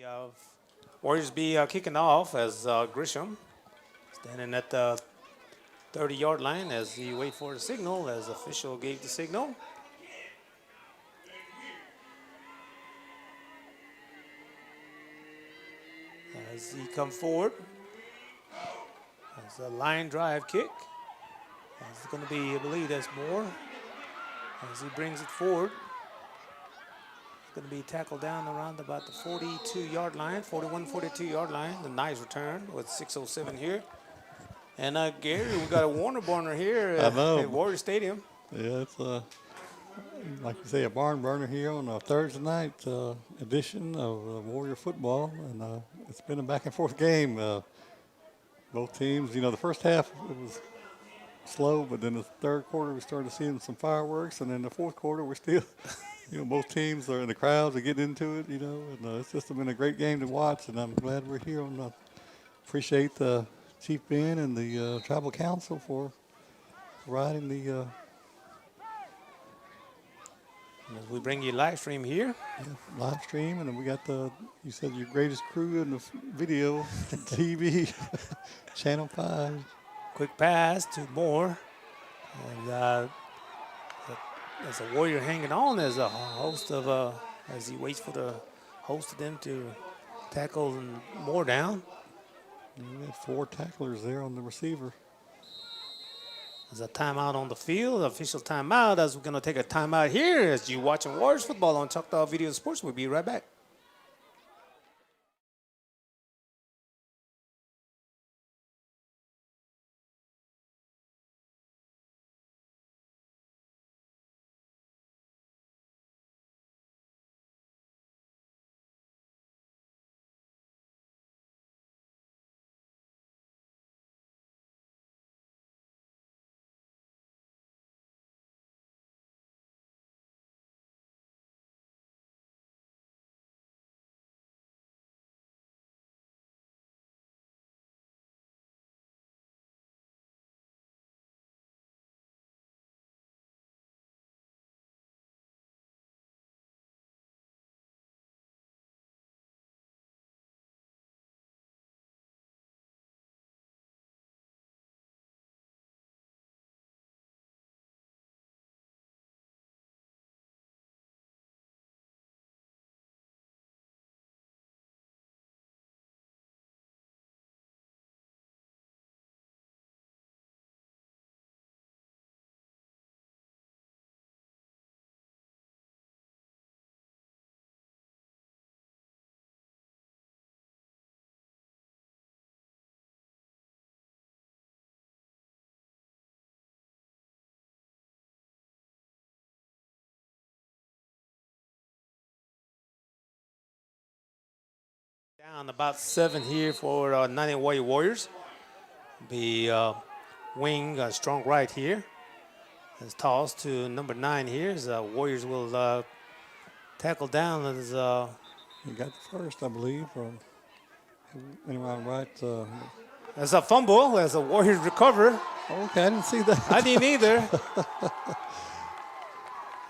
The Warriors be kicking off as Grisham standing at the 30-yard line as he wait for the signal, as official gave the signal. As he come forward, as a line drive kick. It's going to be, I believe that's Moore. As he brings it forward, it's going to be tackled down around about the 42-yard line, 41, 42-yard line. The nice return with 6:07 here. And Gary, we got a Warner burner here at Warrior Stadium. Yeah, it's like you say, a barn burner here on a Thursday night edition of Warrior football, and it's been a back and forth game. Both teams, the first half it was slow, but then the third quarter we started seeing some fireworks, and then the fourth quarter we're still, both teams are in the crowds are getting into it, and it's just been a great game to watch, and I'm glad we're here. Appreciate Chief Ben and the Tribal Council for providing the. As we bring you live stream here. Yeah, live stream, and then we got you said your greatest crew in the video, TV, Channel 5. Quick pass to Moore. And as a Warrior hanging on as a host of, as he waits for the host of them to tackle Moore down. And we had 4 tacklers there on the receiver. There's a timeout on the field, official timeout, as we're going to take a timeout here as you're watching Warriors football on Choctaw Video Sports. We'll be right back. Down about 7 here for Nanih Waiya Warriors. Be wing strong right here. It's tossed to number 9 here. As Warriors will tackle down as He got the first, I believe. Anyway, I'm right. as a fumble as the Warriors recover. Okay, I didn't see that. I didn't either.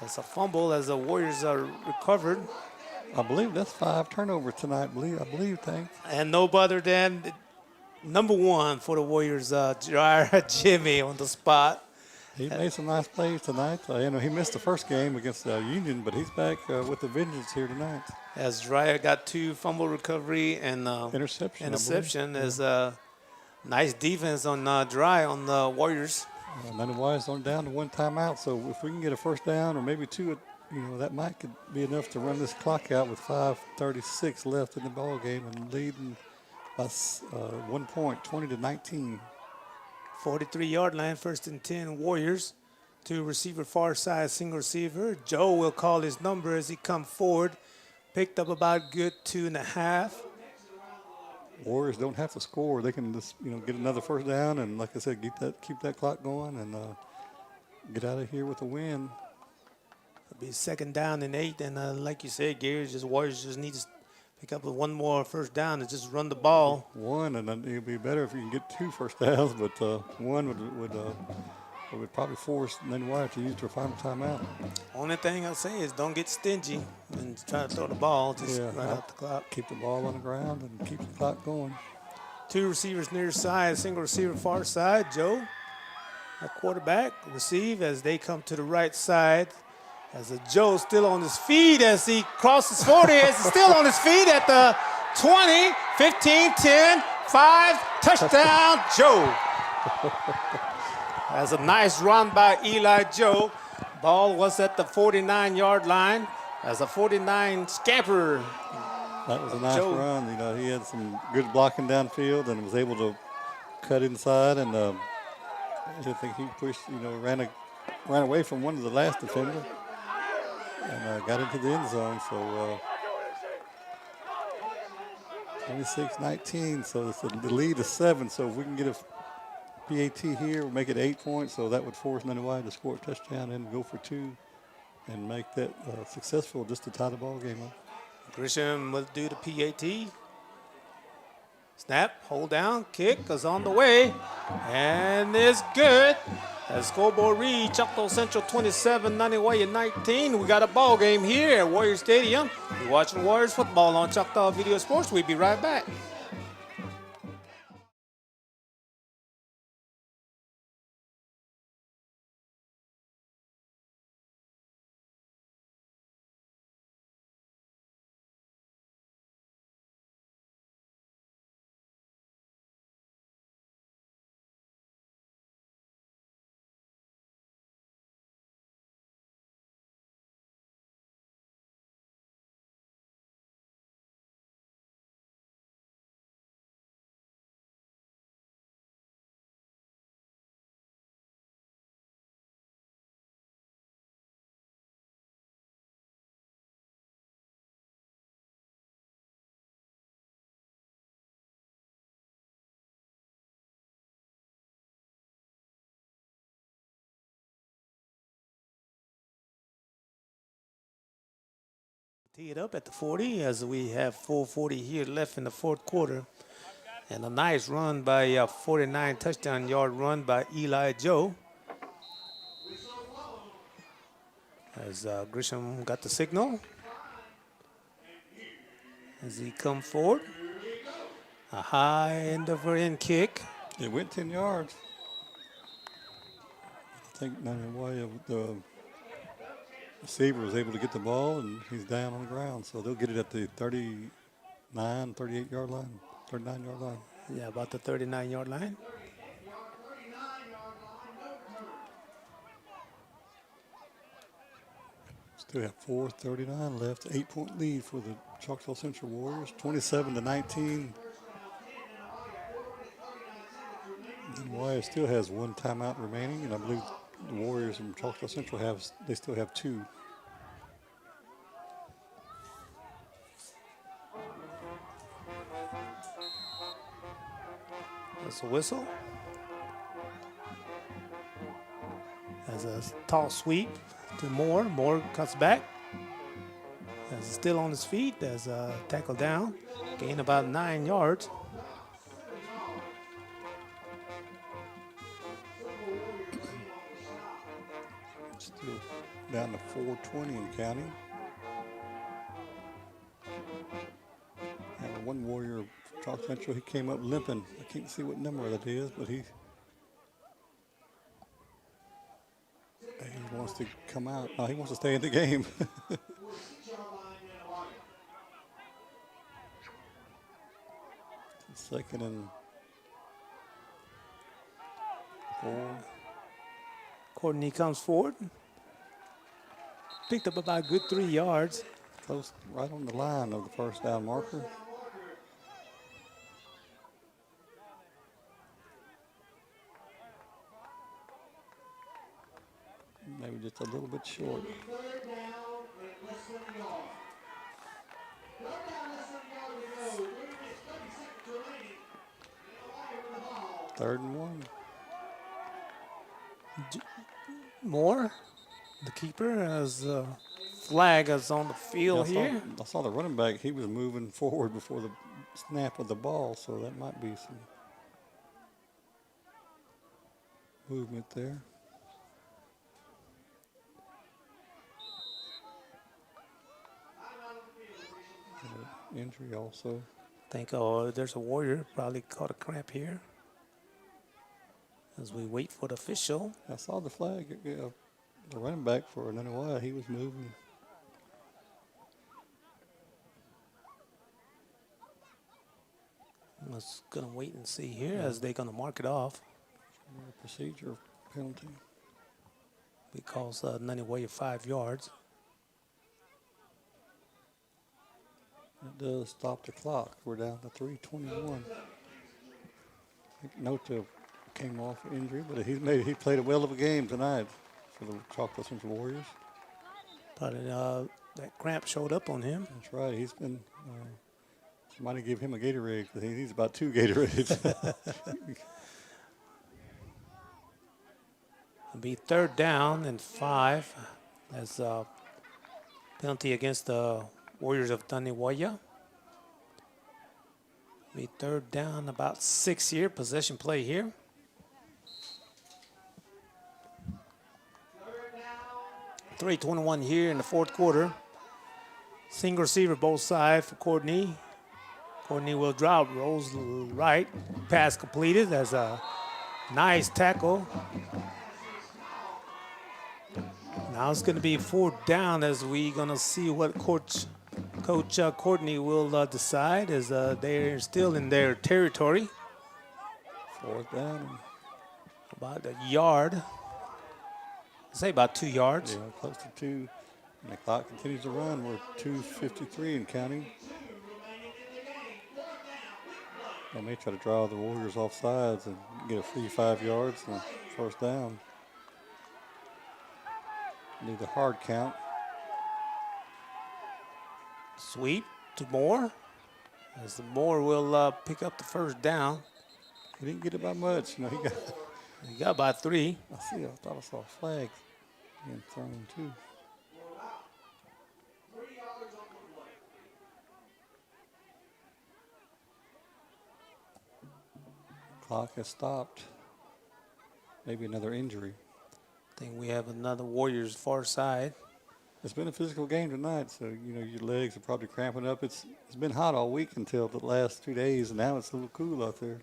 It's a fumble as the Warriors are recovered. I believe that's 5 turnovers tonight. I believe. Thanks. And no other than number 1 for the Warriors, Jimmy on the spot. He made some nice plays tonight. He missed the first game against Union, but he's back with the vengeance here tonight. As Dreyer got 2 fumble recovery and interception. As nice defense on Dry on the Warriors. Nanih Waiya's on down to 1 timeout, so if we can get a first down or maybe 2, that could be enough to run this clock out with 5:36 left in the ball game and leading by 1 point, 20-19. 43-yard line, 1st and 10 Warriors. 2 receiver far side, single receiver. Joe will call his number as he comes forward. Picked up about good 2.5. Warriors don't have to score. They can just, get another first down and, like I said, keep that clock going and get out of here with a win. It'll be 2nd down and 8. And like you said, Gary, Warriors just need to pick up with 1 more first down and just run the ball. 1, and then it'd be better if you can get 2 first downs, but 1 would probably force Nanih Waiya to use their final timeout. Only thing I'll say is don't get stingy and try to throw the ball. Just run out the clock. Keep the ball on the ground and keep the clock going. 2 receivers near side, single receiver far side. Joe, a quarterback, receive as they come to the right side. As Joe still on his feet as he crosses 40. As he's still on his feet at the 20, 15, 10, 5, touchdown, Joe. That's a nice run by Eli Joe. Ball was at the 49-yard line as a 49 scamper. That was a nice run. He had some good blocking downfield and was able to cut inside. And I think he pushed, ran away from one of the last defenders and got into the end zone. So 26-19. So the lead is 7. So if we can get a PAT here, we'll make it 8 points, so that would force Nanih Waiya to score a touchdown and go for 2 and make that successful just to tie the ball game up. Grisham will do the PAT. Snap, hold down, kick is on the way, and it's good. As scoreboard reads, Choctaw Central 27, Nanih Waiya 19. We got a ball game here at Warrior Stadium. You're watching Warriors football on Choctaw Video Sports. We'll be right back. Tee it up at the 40 as we have 4:40 here left in the 4th quarter. And a nice run by 49 touchdown yard run by Eli Joe. As Grisham got the signal. As he come forward. A high end over end kick. It went 10 yards. I think Nanih Waiya, the receiver was able to get the ball, and he's down on the ground. So they'll get it at the 38-yard line, 39-yard line. Yeah, about the 39-yard line. Still have 4:39 left. 8-point lead for the Choctaw Central Warriors, 27-19. And Waiya still has 1 timeout remaining, and I believe the Warriors from Choctaw Central still have 2. That's a whistle. As a tall sweep to Moore. Moore cuts back. As still on his feet. As a tackle down. Gain about 9 yards. Still down to 4:20 in counting. And one Warrior, Chalk Central, he came up limping. I can't see what number that is, but he wants to come out. Oh, he wants to stay in the game. Second and 4. Courtney comes forward. Picked up about a good 3 yards. Close, right on the line of the first down marker. Maybe just a little bit short. Third and 1. Moore, the keeper, has a flag is on the field here. I saw the running back. He was moving forward before the snap of the ball, so that might be some movement there. Injury also. I think there's a Warrior probably caught a cramp here. As we wait for the official. I saw the flag. The running back for Nanih Waiya, he was moving. I was going to wait and see here as they're going to mark it off. Procedure penalty. Because Nanih Waiya 5 yards. It does stop the clock. We're down to 3:21. Note came off injury, but he played a well of a game tonight for the Choctaw Central Warriors. But that cramp showed up on him. That's right. He's been. Somebody give him a Gatorade because he needs about 2 Gatorades. It'll be 3rd down and 5 as a penalty against the Warriors of Nanih Waiya. Be 3rd down, about 6 here, possession play here. 3:21 here in the 4th quarter. Single receiver both sides for Courtney. Courtney will drop, rolls right, pass completed. That's a nice tackle. Now it's going to be 4th down as we're going to see what Coach Courtney will decide as they're still in their territory. 4th down. About a yard. I'd say about 2 yards. Yeah, close to 2. And the clock continues to run. We're 2:53 and counting. They may try to draw the Warriors off sides and get a free 5 yards and 1st down. Need a hard count. Sweep to Moore. As the Moore will pick up the 1st down. He didn't get it by much. You know, He got by 3. I thought I saw a flag being thrown too. Clock has stopped. Maybe another injury. I think we have another Warriors far side. It's been a physical game tonight, so you know your legs are probably cramping up. It's been hot all week until the last 2 days, and now it's a little cool out there.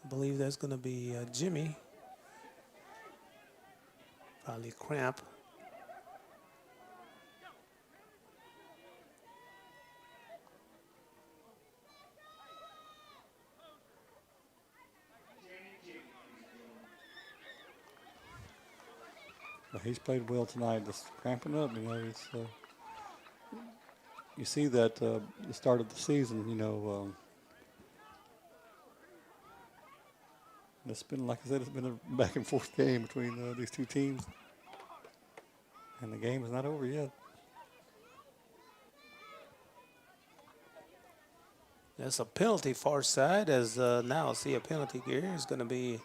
I believe that's going to be Jimmy. Probably cramp. But he's played well tonight, just cramping up. You know, it's you see that the start of the season. You know, it's been, like I said, it's been a back and forth game between these two teams, and the game is not over yet. That's a penalty far side, as now I see a penalty here. It's going to be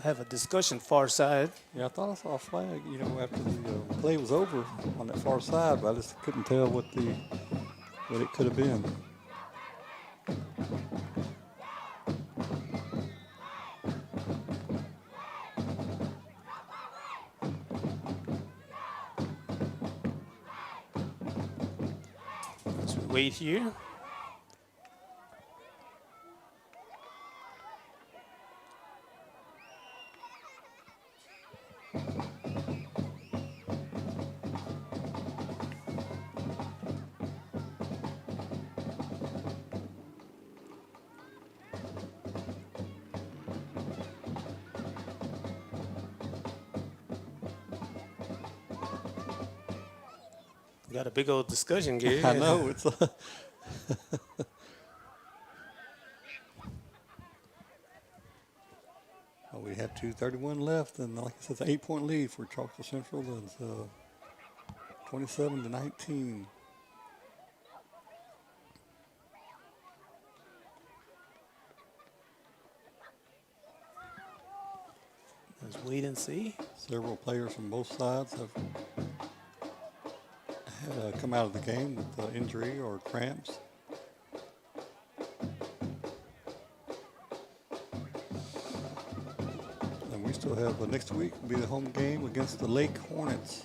have a discussion far side. Yeah, I thought I saw a flag, you know, after the play was over on that far side, but I just couldn't tell what it could have been. As we wait here. Got a big old discussion here. I know, it's well, we have 2:31 left, and like I said, it's an 8-point lead for Choctaw Central. It's 27-19. Let's wait and see. Several players from both sides have come out of the game with injury or cramps. And we still have next week will be the home game against the Lake Hornets.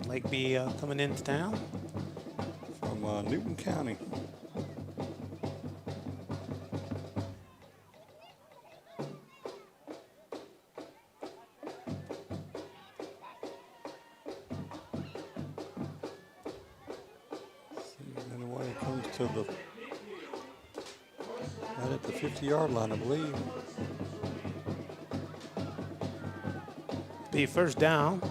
Lake be coming into town from Newton County. To the right at the 50-yard line, I believe. Be first down.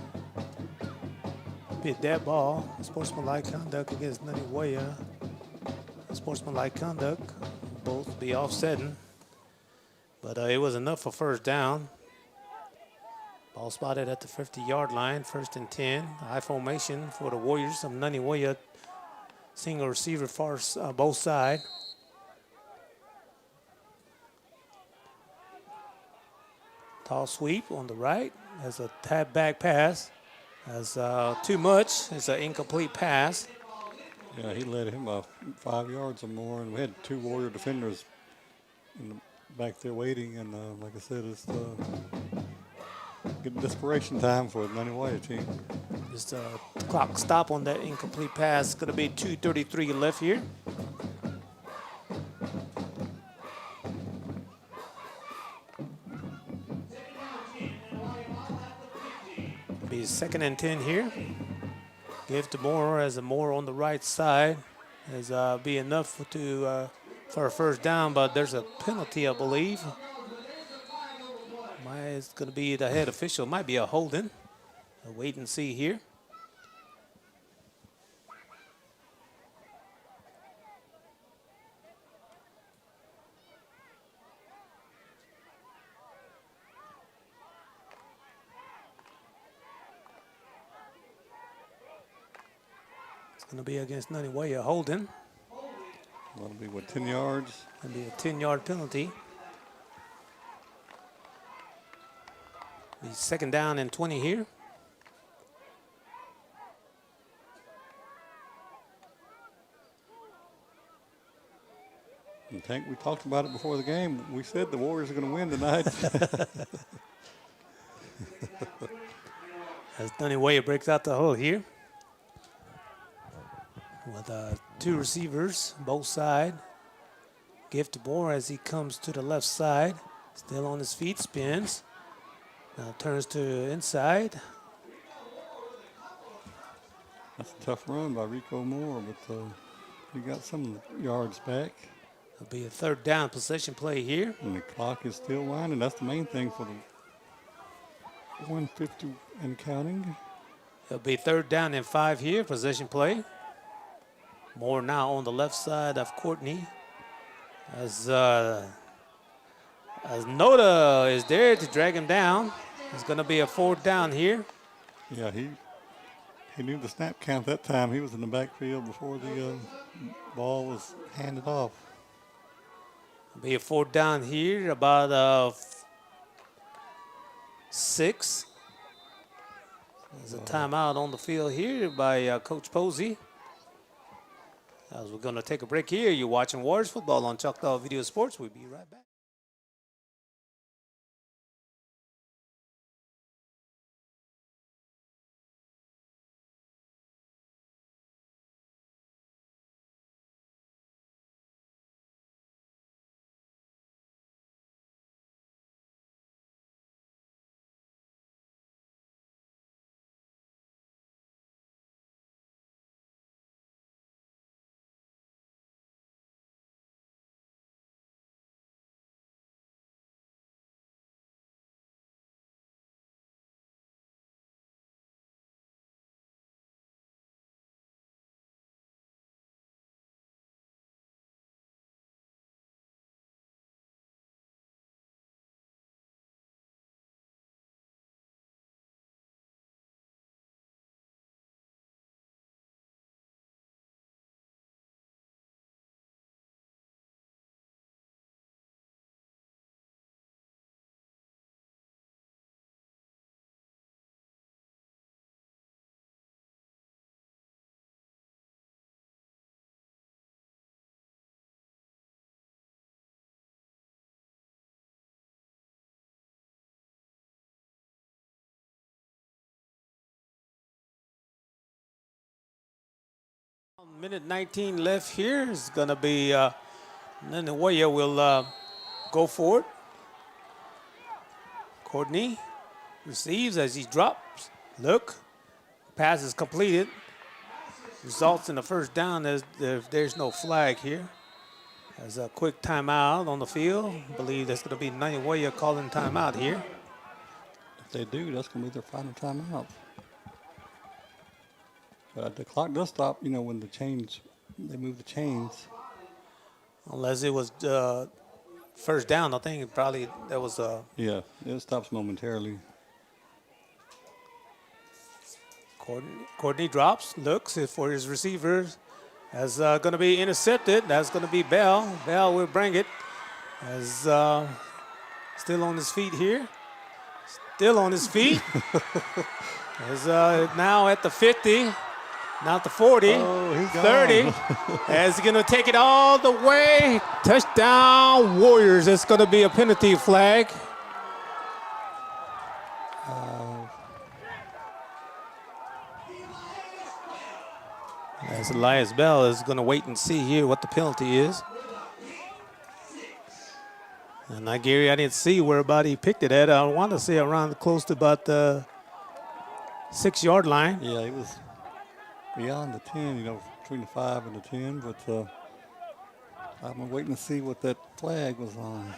Be a dead ball. Sportsmanlike conduct against Nanih Waiya. Sportsmanlike conduct. Both be offsetting. But it was enough for first down. Ball spotted at the 50-yard line. 1st and 10. High formation for the Warriors of Nanih Waiya. Single receiver far both side. Tall sweep on the right. As a tap back pass. As too much. It's an incomplete pass. Yeah, he led him 5 yards or more, and we had 2 Warrior defenders in the back there waiting. And like I said, it's good desperation time for the Nanih Waiya team. Just a clock stop on that incomplete pass. It's going to be 2:33 left here. Be 2nd and 10 here. Give to Moore as a Moore on the right side. As be enough for a first down, but there's a penalty, I believe. It's going to be the head official. Might be a holding. Wait and see here. It's going to be against Nanih Waiya holding. That'll be, what, 10 yards? That'll be a 10-yard penalty. Be 2nd down and 20 here. And Tank, we talked about it before the game. We said the Warriors are going to win tonight. As Nanih Waiya breaks out the hole here. With 2 receivers, both side. Give to Moore as he comes to the left side. Still on his feet, spins. Now turns to inside. That's a tough run by Rico Moore, but he got some yards back. It'll be a 3rd down possession play here. And the clock is still winding. That's the main thing for the 150 and counting. It'll be 3rd down and 5 here, possession play. Moore now on the left side of Courtney. As Noda is there to drag him down. It's going to be a 4th down here. Yeah, he knew the snap count that time. He was in the backfield before the Ball was handed off. Be a fourth down here, about 6. There's a timeout on the field here by Coach Posey. As we're going to take a break here, you're watching Warriors football on Choctaw Video Sports. We'll be right back. Minute 19 left here. It's going to be Nanih Waiya will go for it. Courtney receives as he drops. Look, pass is completed. Results in the first down. There's no flag here. There's a quick timeout on the field. I believe that's going to be Nanih Waiya calling timeout here. If they do, that's going to be their final timeout. But the clock does stop, when they move the chains. Unless it was first down, I think probably that was Yeah, it stops momentarily. Courtney drops, looks for his receivers. That's going to be intercepted. That's going to be Bell. Bell will bring it. As still on his feet here. Still on his feet. As now at the 50. Now at the 40. Oh, he's gone. 30. As he's going to take it all the way. Touchdown Warriors. It's going to be a penalty flag. As Elias Bell is going to wait and see here what the penalty is. And Gary, I didn't see where about he picked it at. I want to say around close to about the 6-yard line. Yeah, it was beyond the 10, between the 5 and the 10. But I'm waiting to see what that flag was on.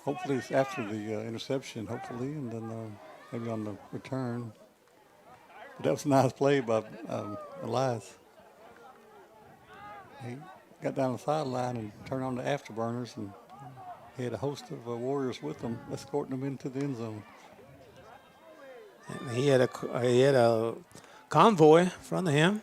Hopefully it's after the interception, hopefully, and then maybe on the return. But that was a nice play by Elias. He got down the sideline and turned on the afterburners, and he had a host of Warriors with him, escorting them into the end zone. And he had a convoy in front of him.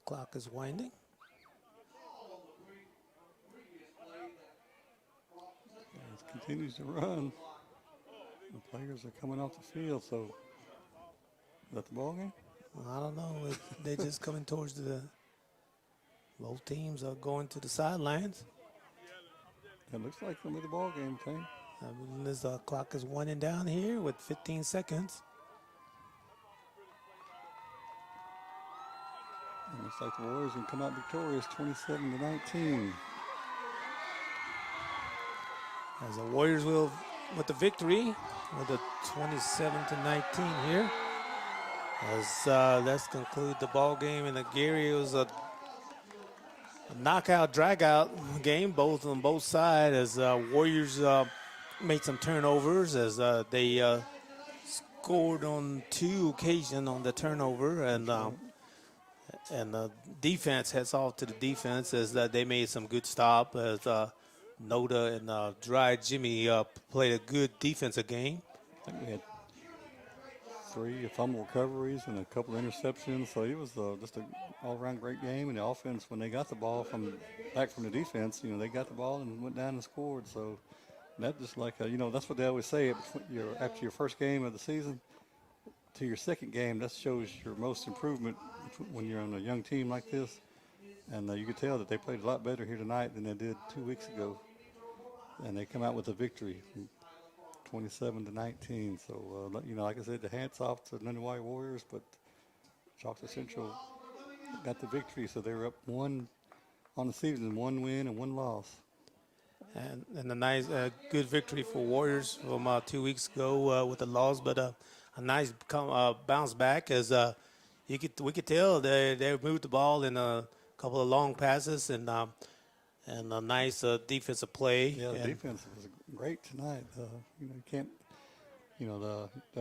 clock is winding. It continues to run. The players are coming off the field, so is that the ball game? I don't know. They're just coming towards both teams are going to the sidelines. It looks like it'll be the ball game, Tank. This clock is winding down here with 15 seconds. And looks like the Warriors will come out victorious, 27-19. As the Warriors will with the victory with a 27-19 here. As let's conclude the ball game. And Gary, it was a knockout, drag-out game, both on both sides. As Warriors made some turnovers, as they scored on 2 occasions on the turnover, and defense, hats off to the defense, as they made some good stop. As Noda and Dry Jimmy played a good defensive game. I think we had 3 fumble recoveries and a couple of interceptions. So it was just an all-around great game. And the offense, when they got the ball back from the defense, they got the ball and went down and scored. So that just like, that's what they always say. After your first game of the season to your second game, that shows your most improvement when you're on a young team like this. And you could tell that they played a lot better here tonight than they did 2 weeks ago. And they come out with a victory, 27-19. So, like I said, the hats off to Nanih Waiya Warriors, but Choctaw Central got the victory. So they were up 1 on the season, 1 win and 1 loss. And a nice, good victory for Warriors from 2 weeks ago with the loss, but a nice bounce back, as we could tell they moved the ball in a couple of long passes and a nice defensive play. Yeah, the defense was great tonight. You can't,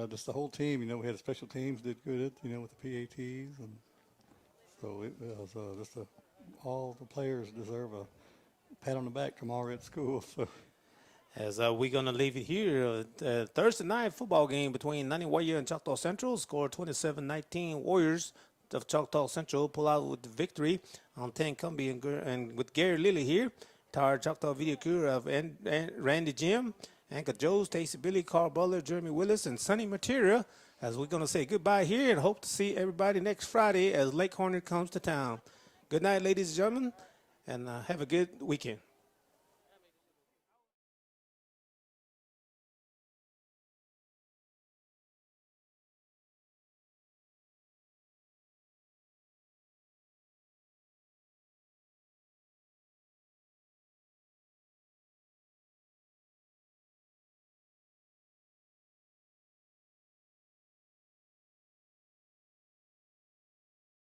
just the whole team. We had special teams did good, with the PATs, and so it was just all the players deserve a pat on the back from all at school. So. As we're going to leave it here, Thursday night football game between Nanih Waiya and Choctaw Central, score 27-19. Warriors of Choctaw Central pull out with the victory on 10 Cumbie and with Gary Lilly here. Entire Choctaw video crew of Randy Jim, Anchor Joe, Stacy Billy, Carl Butler, Jeremy Willis, and Sonny Materia, as we're going to say goodbye here and hope to see everybody next Friday as Lake Hornet comes to town. Good night, ladies and gentlemen, and have a good weekend.